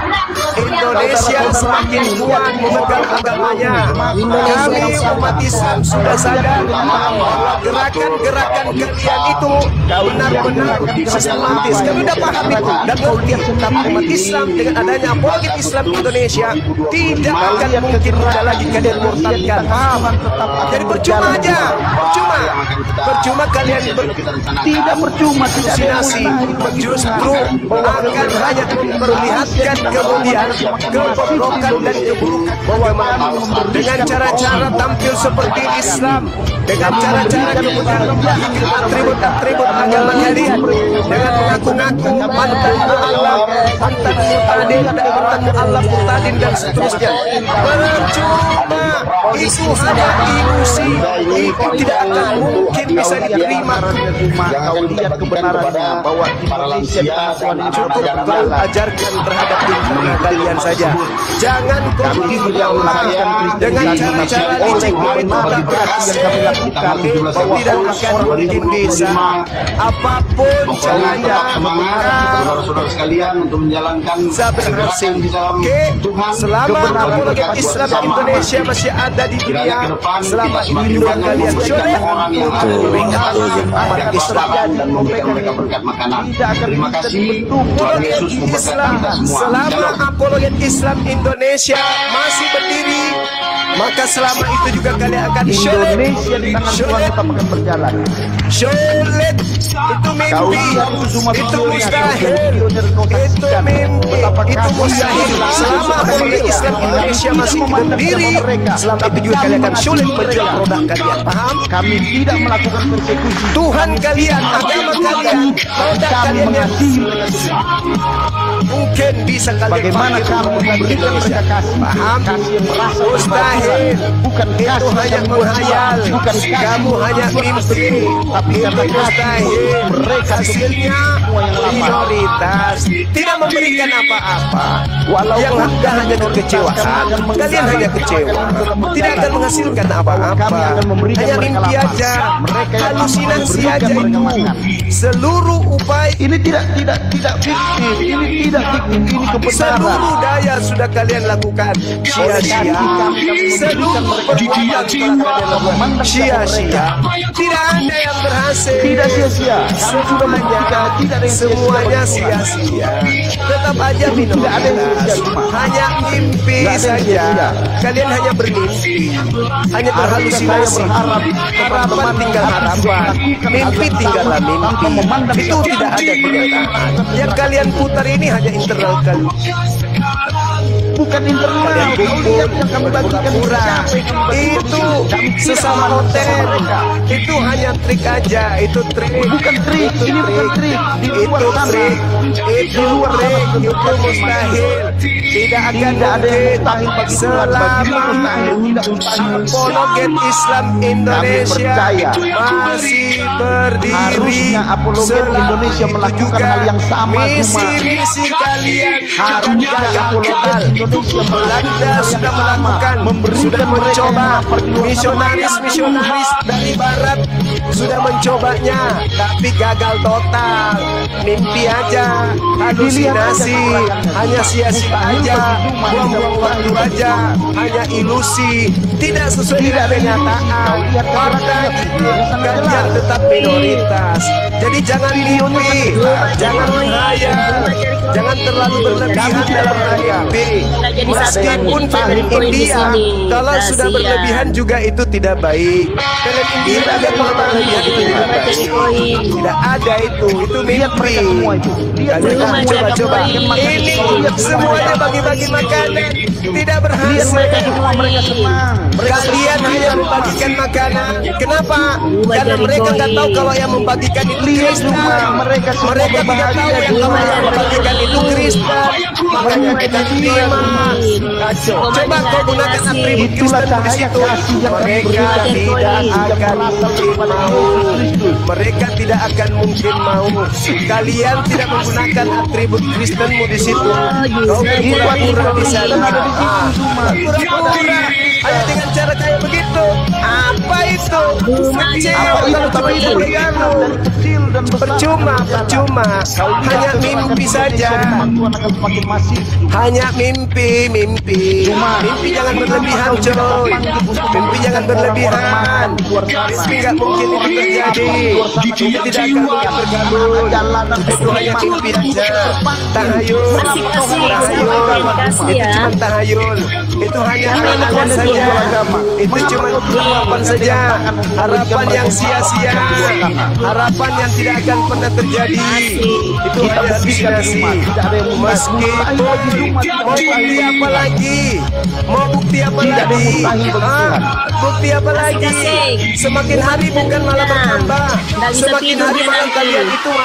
Speaker 1: Indonesia semakin kuat memegang agamanya. Kami umat Islam sudah sadar bahwa gerakan-gerakan kalian itu benar-benar sistematis. Kami udah paham itu dan ngerti. Tapi umat Islam dengan adanya politik Islam di Indonesia tidak akan mungkin tidak lagi kalian murtadkan. Paham? Jadi percuma aja, percuma kalian
Speaker 2: tidak percuma, tidak
Speaker 1: justru akan hanya memperlihatkan kemudian kebobrokan dan keburukan agama dengan cara-cara tampil seperti Islam, dengan cara-cara kemudian atribut agama kalian, dengan mengaku-ngaku mantan Allah, mantan mutadin, mantan Allah mutadin dan seterusnya. Percuma, itu hanya ilusi, itu tidak akan mungkin bisa diterima.
Speaker 2: Kau lihat kebenarannya bahwa Indonesia
Speaker 1: cukup kau ajarkan terhadap lingkungan kalian saja. Jangan kau melakukan dengan cara-cara licik itu tak berhasil. Tidak akan mungkin bisa. Apapun caranya,
Speaker 5: saudara-saudara sekalian untuk menjalankan
Speaker 1: berhasil. Oke, selama apologet Islam Indonesia masih ada di dunia, selama itu kalian sudah
Speaker 5: umat Islam dan memberikan mereka berkat makanan. Terima kasih. Tuhan Yesus memberkati kita semua.
Speaker 1: Selama apologet Islam Indonesia masih berdiri, maka selama itu juga kalian akan
Speaker 2: Indonesia di tangan Tuhan tetap akan berjalan.
Speaker 1: Sulit, itu mimpi, itu mustahil, itu mimpi, itu mustahil. Selama apologet Islam Indonesia masih berdiri, selama itu juga kalian akan sulit menjual produk kalian. Paham?
Speaker 2: Kami tidak melakukan persekusi.
Speaker 1: Tuhan kalian, agama kalian, produk kalian yang mungkin bisa kalian
Speaker 2: bagaimana kamu memberikan mereka kasih.
Speaker 1: Paham? Mustahil.
Speaker 2: Bukan
Speaker 1: itu hanya menghayal, bukan kamu hanya mimpi, tapi karena mustahil. Mereka hasilnya minoritas, tidak memberikan apa-apa. Walau yang hanya kekecewaan, kalian hanya kecewa, tidak akan menghasilkan apa-apa. Hanya mimpi aja, halusinasi aja itu. Seluruh upaya
Speaker 2: ini tidak fiktif, ini tidak fiktif, ini kebenaran.
Speaker 1: Seluruh daya sudah kalian lakukan sia-sia. Seluruh perbuatan kalian lakukan sia-sia. Tidak ada yang berhasil.
Speaker 2: Tidak sia-sia.
Speaker 1: Semuanya sia-sia. Tetap aja minoritas. Hanya mimpi saja. Kalian hanya bermimpi, hanya berhalusinasi. Harapan tinggal harapan, mimpi tinggallah mimpi. Itu tidak ada kenyataan. Yang kalian putar ini hanya internal kalian.
Speaker 2: Bukan internal.
Speaker 1: Kalian kumpul yang kami bagikan murah. Itu sesama hotel. Itu hanya trik aja. Itu trik.
Speaker 2: Bukan trik. Ini bukan trik.
Speaker 1: Itu trik. Itu trik. Itu mustahil. Tidak akan mungkin selama apologet Islam Indonesia masih berdiri.
Speaker 2: Harusnya apologet Indonesia melakukan hal yang sama.
Speaker 1: Misi kalian harusnya apologet Belanda sudah melakukan, sudah mencoba, misionaris dari barat sudah mencobanya, tapi gagal total. Mimpi aja, halusinasi, hanya sia-sia aja, buang-buang waktu aja, hanya ilusi, tidak sesuai dengan kenyataan. Karena kalian tetap minoritas. Jadi jangan mimpi, jangan menghayal, jangan terlalu berlebihan dalam mimpi. Meskipun film India, kalau sudah berlebihan juga itu tidak baik. Film India ada kalau berlebihan itu tidak baik. Tidak ada itu mimpi. Kalian coba-coba. Ini semuanya bagi-bagi makanan, tidak berhasil. Kalian hanya membagikan makanan. Kenapa? Karena mereka nggak tahu kalau yang membagikan itu Kristen. Mereka tidak tahu yang kalau yang membagikan itu Kristen. Makanya kita terima. Kacau. Coba kau gunakan atribut Kristen di situ. Mereka tidak akan mungkin mau. Mereka tidak akan mungkin mau. Kalian tidak menggunakan atribut Kristenmu di situ. Kau pura-pura di sana. Pura-pura. Hanya dengan cara kayak begitu. Apa itu? Kecil,
Speaker 2: Apa itu? Tapi itu
Speaker 1: berganu.
Speaker 2: dari kecil dan besar.
Speaker 1: Percuma. Hanya mimpi saja.
Speaker 2: Tuhan akan semakin masif.
Speaker 1: Hanya mimpi. Mimpi jangan berlebihan, coy. Mimpi jangan berlebihan. Mimpi nggak mungkin itu terjadi. Mimpi tidak akan mungkin bergabung. Itu hanya mimpi aja. Tahayul. Itu cuma tahayul. Itu hanya angan-angan saja. Itu cuma harapan saja. Harapan yang sia-sia. Harapan yang tidak akan pernah terjadi. Itu hanya halusinasi. Meskipun mau bukti apa lagi? Mau bukti apa lagi? Bukti apa lagi? Semakin hari bukan malah bertambah. Semakin hari malah kalian itu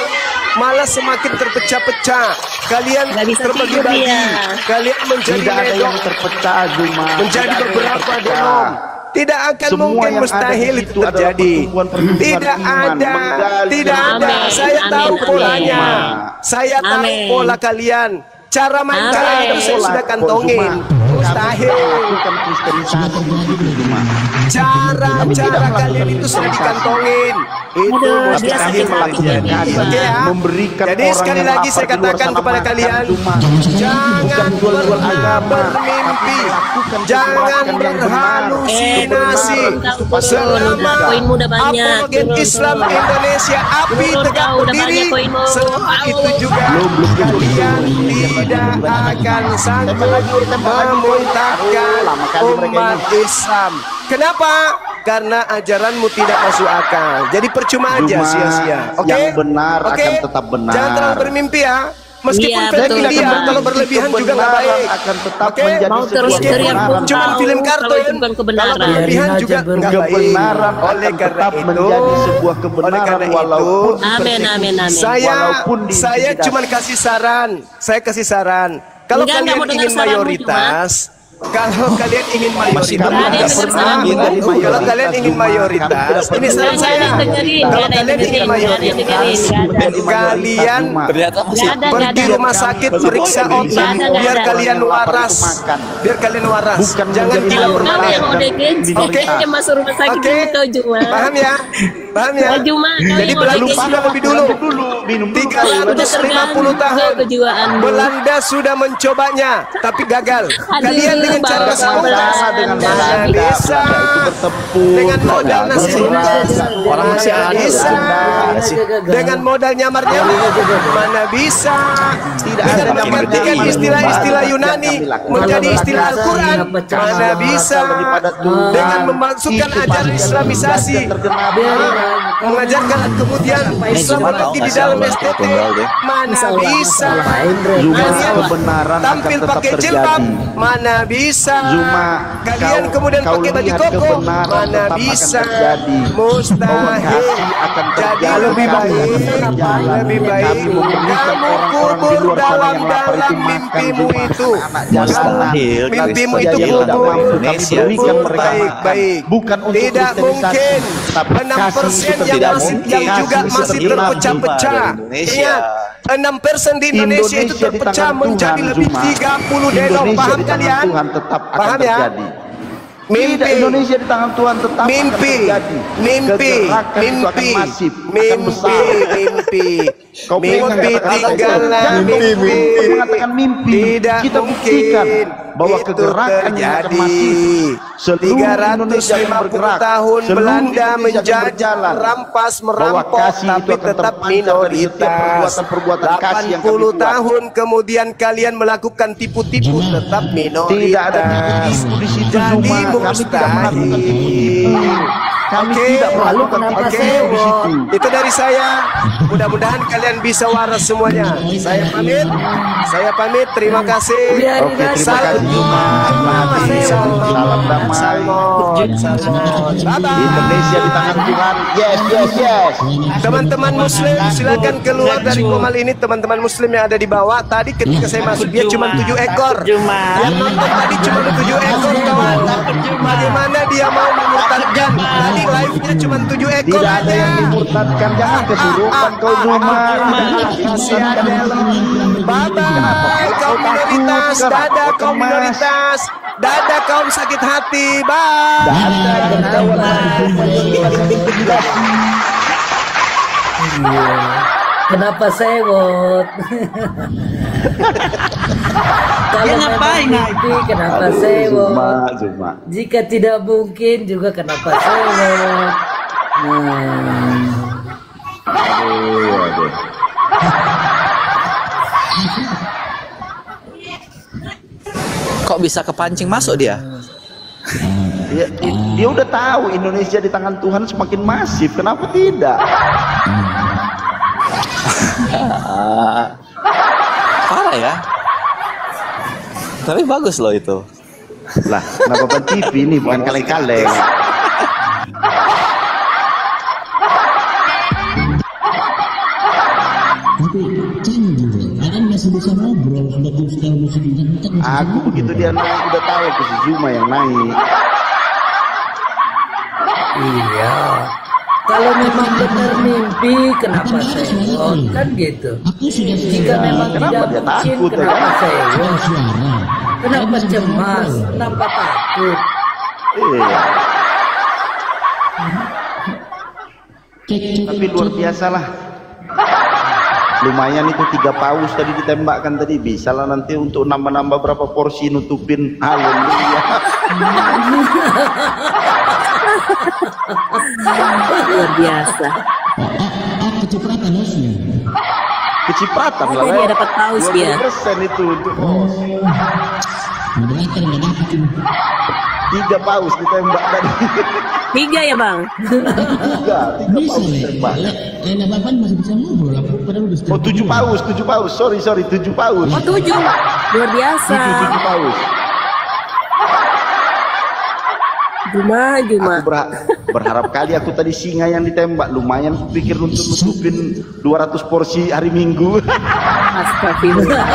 Speaker 1: malah semakin terpecah-pecah. Kalian terbagi-bagi. Kalian menjadi
Speaker 2: yang terpecah, Juma.
Speaker 1: Menjadi beberapa denom. Tidak akan mungkin, mustahil itu terjadi. Tidak ada. Saya tahu polanya. Saya tahu pola kalian. Cara main kalian itu saya sudah kantongin. Mustahil. Cara kalian itu sudah dikantongin. Itu mustahil terjadi. Oke ya. Jadi sekali lagi saya katakan kepada kalian, jangan bermimpi, jangan berhalusinasi. Selama apologet Islam Indonesia api tegak berdiri, selama itu juga kalian tidak akan sanggup memuntahkan umat Islam. Kenapa? Karena ajaranmu tidak masuk akal. Jadi percuma aja, sia-sia. Oke?
Speaker 2: Yang benar akan tetap benar.
Speaker 1: Jangan terlalu bermimpi ya. Meskipun film India, kalau berlebihan juga nggak baik.
Speaker 2: Akan tetap
Speaker 1: Oke?
Speaker 2: menjadi
Speaker 6: terus
Speaker 2: sebuah kebenaran.
Speaker 1: Cuma film kartun. Kalau berlebihan juga nggak baik.
Speaker 2: Kebenaran
Speaker 1: Oleh
Speaker 2: akan
Speaker 1: karena
Speaker 2: tetap
Speaker 1: itu,
Speaker 2: menjadi sebuah kebenaran walaupun
Speaker 6: Amin.
Speaker 1: Saya cuma kasih saran. Saya kasih saran. Kalau
Speaker 6: Enggak,
Speaker 1: kalian
Speaker 6: mau dengar
Speaker 1: ingin
Speaker 6: saranmu,
Speaker 1: mayoritas, kalau kalian ingin mayoritas, kalau kalian ingin mayoritas, ini saran saya. Kalau kalian ingin mayoritas, kalian pergi rumah sakit periksa otak biar kalian waras, jangan gila permanen. Oke,
Speaker 6: masuk rumah sakit dulu,
Speaker 1: paham ya? Jadi Belanda lebih dulu 350 tahun Belanda sudah mencobanya tapi gagal. Kalian dengan cara mana bisa dengan modal nasi orang masih bisa dengan modal nyamar-nyamar mana bisa dengan mengartikan istilah-istilah Yunani menjadi istilah Al-Quran mana bisa dengan memasukkan ajaran Islamisasi mengajarkan kemudian Islam lagi di dalam STT mana bisa tampil pakai jilbab mana bisa kalian kemudian pakai baju koko mana bisa mustahil. Jadi lebih baik kamu kubur dalam mimpimu itu. Mimpimu itu kubur baik-baik. Tidak mungkin 6% yang juga masih terpecah-pecah. Ingat, 6% di Indonesia itu terpecah menjadi lebih 30 denom. Paham kalian? Paham ya? Mimpi
Speaker 2: Indonesia di tangan Tuhan tetap
Speaker 1: mimpi tinggallah mimpi tidak
Speaker 2: kita buktikan bahwa kegerakan yang akan masif
Speaker 1: 350 tahun Belanda menjajah merampok tapi tetap minoritas 80 tahun kemudian kalian melakukan tipu-tipu tetap minoritas jadi mustahil.
Speaker 2: Kami tidak melakukan tipu-tipu.
Speaker 1: Itu dari saya. Mudah-mudahan kalian bisa waras semuanya. Saya pamit. Terima kasih. Salam damai.
Speaker 2: Indonesia di tangan Tuhan. Yes.
Speaker 1: Teman-teman Muslim silakan keluar dari komal ini. Teman-teman Muslim yang ada di bawah. Tadi ketika saya masuk dia cuma 7 ekor. Yang nonton tadi cuma 7 ekor kawan. Bagaimana dia mau memurtadkan? Tadi live-nya cuma 7 ekor
Speaker 2: Tidak ada yang
Speaker 1: aja.
Speaker 2: dimurtadkan. Jangan kesurupan kau Zuma.
Speaker 1: Bye-bye kaum minoritas, dadah kaum minoritas, dadah kaum sakit hati, bye.
Speaker 10: Kenapa sewot? Kalau
Speaker 9: ngapain,
Speaker 10: memang mimpi, kenapa sewot?
Speaker 2: Zuma.
Speaker 10: Jika tidak mungkin juga kenapa sewot?
Speaker 2: Aduh.
Speaker 3: Kok bisa kepancing masuk dia?
Speaker 2: Dia udah tahu Indonesia di tangan Tuhan semakin masif. Kenapa tidak?
Speaker 3: Parah ya. Tapi bagus loh itu.
Speaker 2: Lah, kenapa Pan TV ini bukan kaleng-kaleng?
Speaker 4: Tapi jangan juga, kalian masih bisa ngobrol, ada Gustav masih bisa
Speaker 2: Aku begitu dia naik udah tahu ke si Zuma yang naik.
Speaker 10: Iya. Kalau memang benar mimpi, kenapa sewot? Kan gitu. Jika memang tidak
Speaker 2: dia
Speaker 10: mungkin,
Speaker 2: takut, ya
Speaker 10: kenapa
Speaker 2: kan?
Speaker 10: sewot?
Speaker 4: suara.
Speaker 10: Kenapa cemas? Kenapa takut?
Speaker 2: Iya. Tapi luar biasa lah. Lumayan itu 3 paus tadi ditembakkan tadi, bisa lah nanti untuk nambah-nambah berapa porsi nutupin. Haleluya.
Speaker 6: Luar biasa.
Speaker 4: Kecipratan hostnya.
Speaker 2: Kecipratan lah.
Speaker 6: Dia dapat paus dia.
Speaker 2: 20% itu untuk host.
Speaker 4: Moderator nggak dapat ini.
Speaker 2: 3 paus ditembak tadi.
Speaker 6: 3 ya bang?
Speaker 2: 3
Speaker 4: Bisa
Speaker 2: paus
Speaker 4: nih.
Speaker 2: ditembak.
Speaker 4: Enak bapak masih bisa ngobrol. Aku padahal udah
Speaker 2: Oh 7 paus. Sorry 7 paus.
Speaker 6: Oh 7. Luar biasa.
Speaker 2: 7 paus.
Speaker 6: Juma.
Speaker 2: Aku berharap kali aku tadi singa yang ditembak. Lumayan kupikir untuk nutupin 200 porsi hari Minggu.
Speaker 6: Astagfirullah.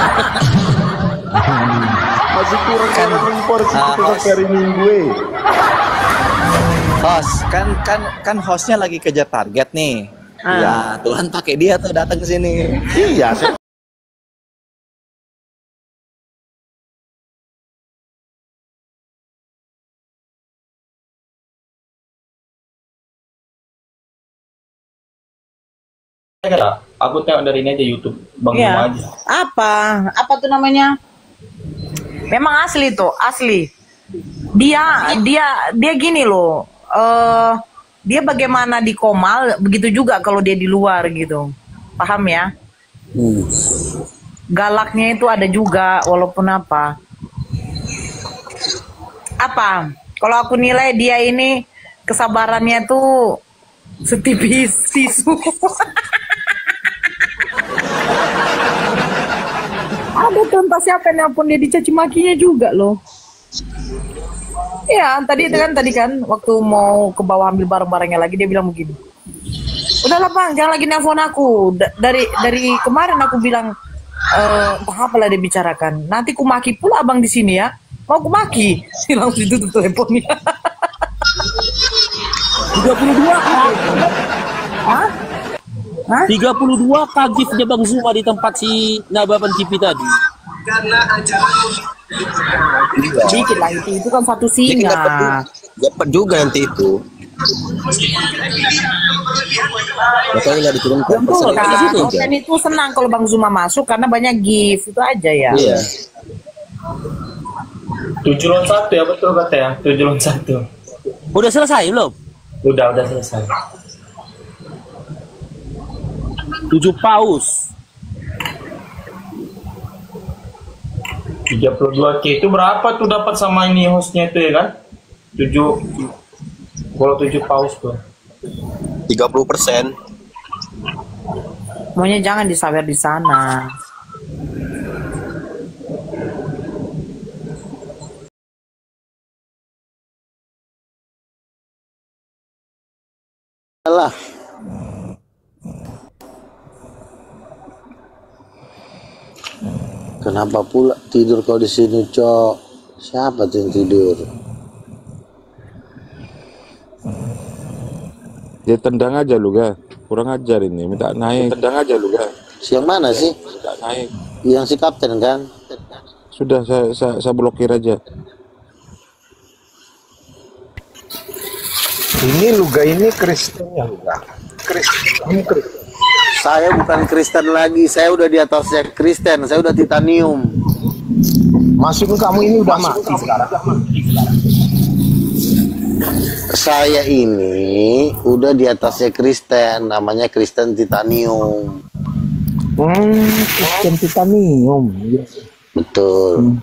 Speaker 2: Masih kurang kan porsi untuk hari Minggu.
Speaker 3: Host, kan hostnya lagi kejar target nih. Ya, Tuhan pakai dia tuh datang ke sini.
Speaker 2: Iya,
Speaker 7: Aku tengok dari ini aja YouTube Bang
Speaker 8: Iya.
Speaker 7: Zuma aja.
Speaker 8: Apa tuh namanya? Memang asli tuh, asli. Dia gini loh. Dia bagaimana di Komal, begitu juga kalau dia di luar gitu. Paham ya? Galaknya itu ada juga walaupun apa. Kalau aku nilai dia ini kesabarannya tuh setipis tisu. Ada tuh entah siapa yang nelpon dia dicaci makinya juga loh. Iya, tadi kan waktu mau ke bawah ambil barang-barangnya lagi dia bilang begini. Udahlah bang, jangan lagi nelpon aku. Dari kemarin aku bilang entah apalah dia bicarakan. Nanti ku maki pula abang di sini ya. Mau ku maki, langsung ditutup teleponnya.
Speaker 7: 32
Speaker 8: Hah?
Speaker 7: 32 kagifnya Bang Zuma di tempat si Nababan TV tadi.
Speaker 8: Dikit lah itu kan satu singa.
Speaker 3: Dapat juga nanti itu. Makanya nggak diturunkan.
Speaker 8: Konten itu senang kalau Bang Zuma masuk karena banyak gift itu aja ya.
Speaker 3: Iya.
Speaker 7: 7 lawan 1 ya, betul kata ya. 7 lawan 1.
Speaker 11: Udah selesai belum?
Speaker 7: Udah selesai.
Speaker 11: 7 paus.
Speaker 7: 32K itu berapa tuh dapat sama ini hostnya itu ya kan? 7 kalau 7 paus tuh
Speaker 3: 30%.
Speaker 8: Maunya jangan disawer di sana.
Speaker 9: Alah. Kenapa pula tidur kau di sini, Cok? Siapa tuh yang tidur?
Speaker 12: Dia tendang aja lu ga. Kurang ajar ini, minta naik. Tendang aja lu ga.
Speaker 13: Siang mana sih?
Speaker 12: Minta naik.
Speaker 13: Yang si kapten kan?
Speaker 12: Sudah saya blokir aja.
Speaker 2: Ini Luga ini Kristen ya Luga. Kristen.
Speaker 13: Saya bukan Kristen lagi, saya udah di atasnya Kristen, saya udah titanium.
Speaker 2: Maksud kamu ini udah mati sekarang.
Speaker 13: Saya ini udah di atasnya Kristen, namanya Kristen titanium.
Speaker 2: Kristen titanium.
Speaker 13: Betul.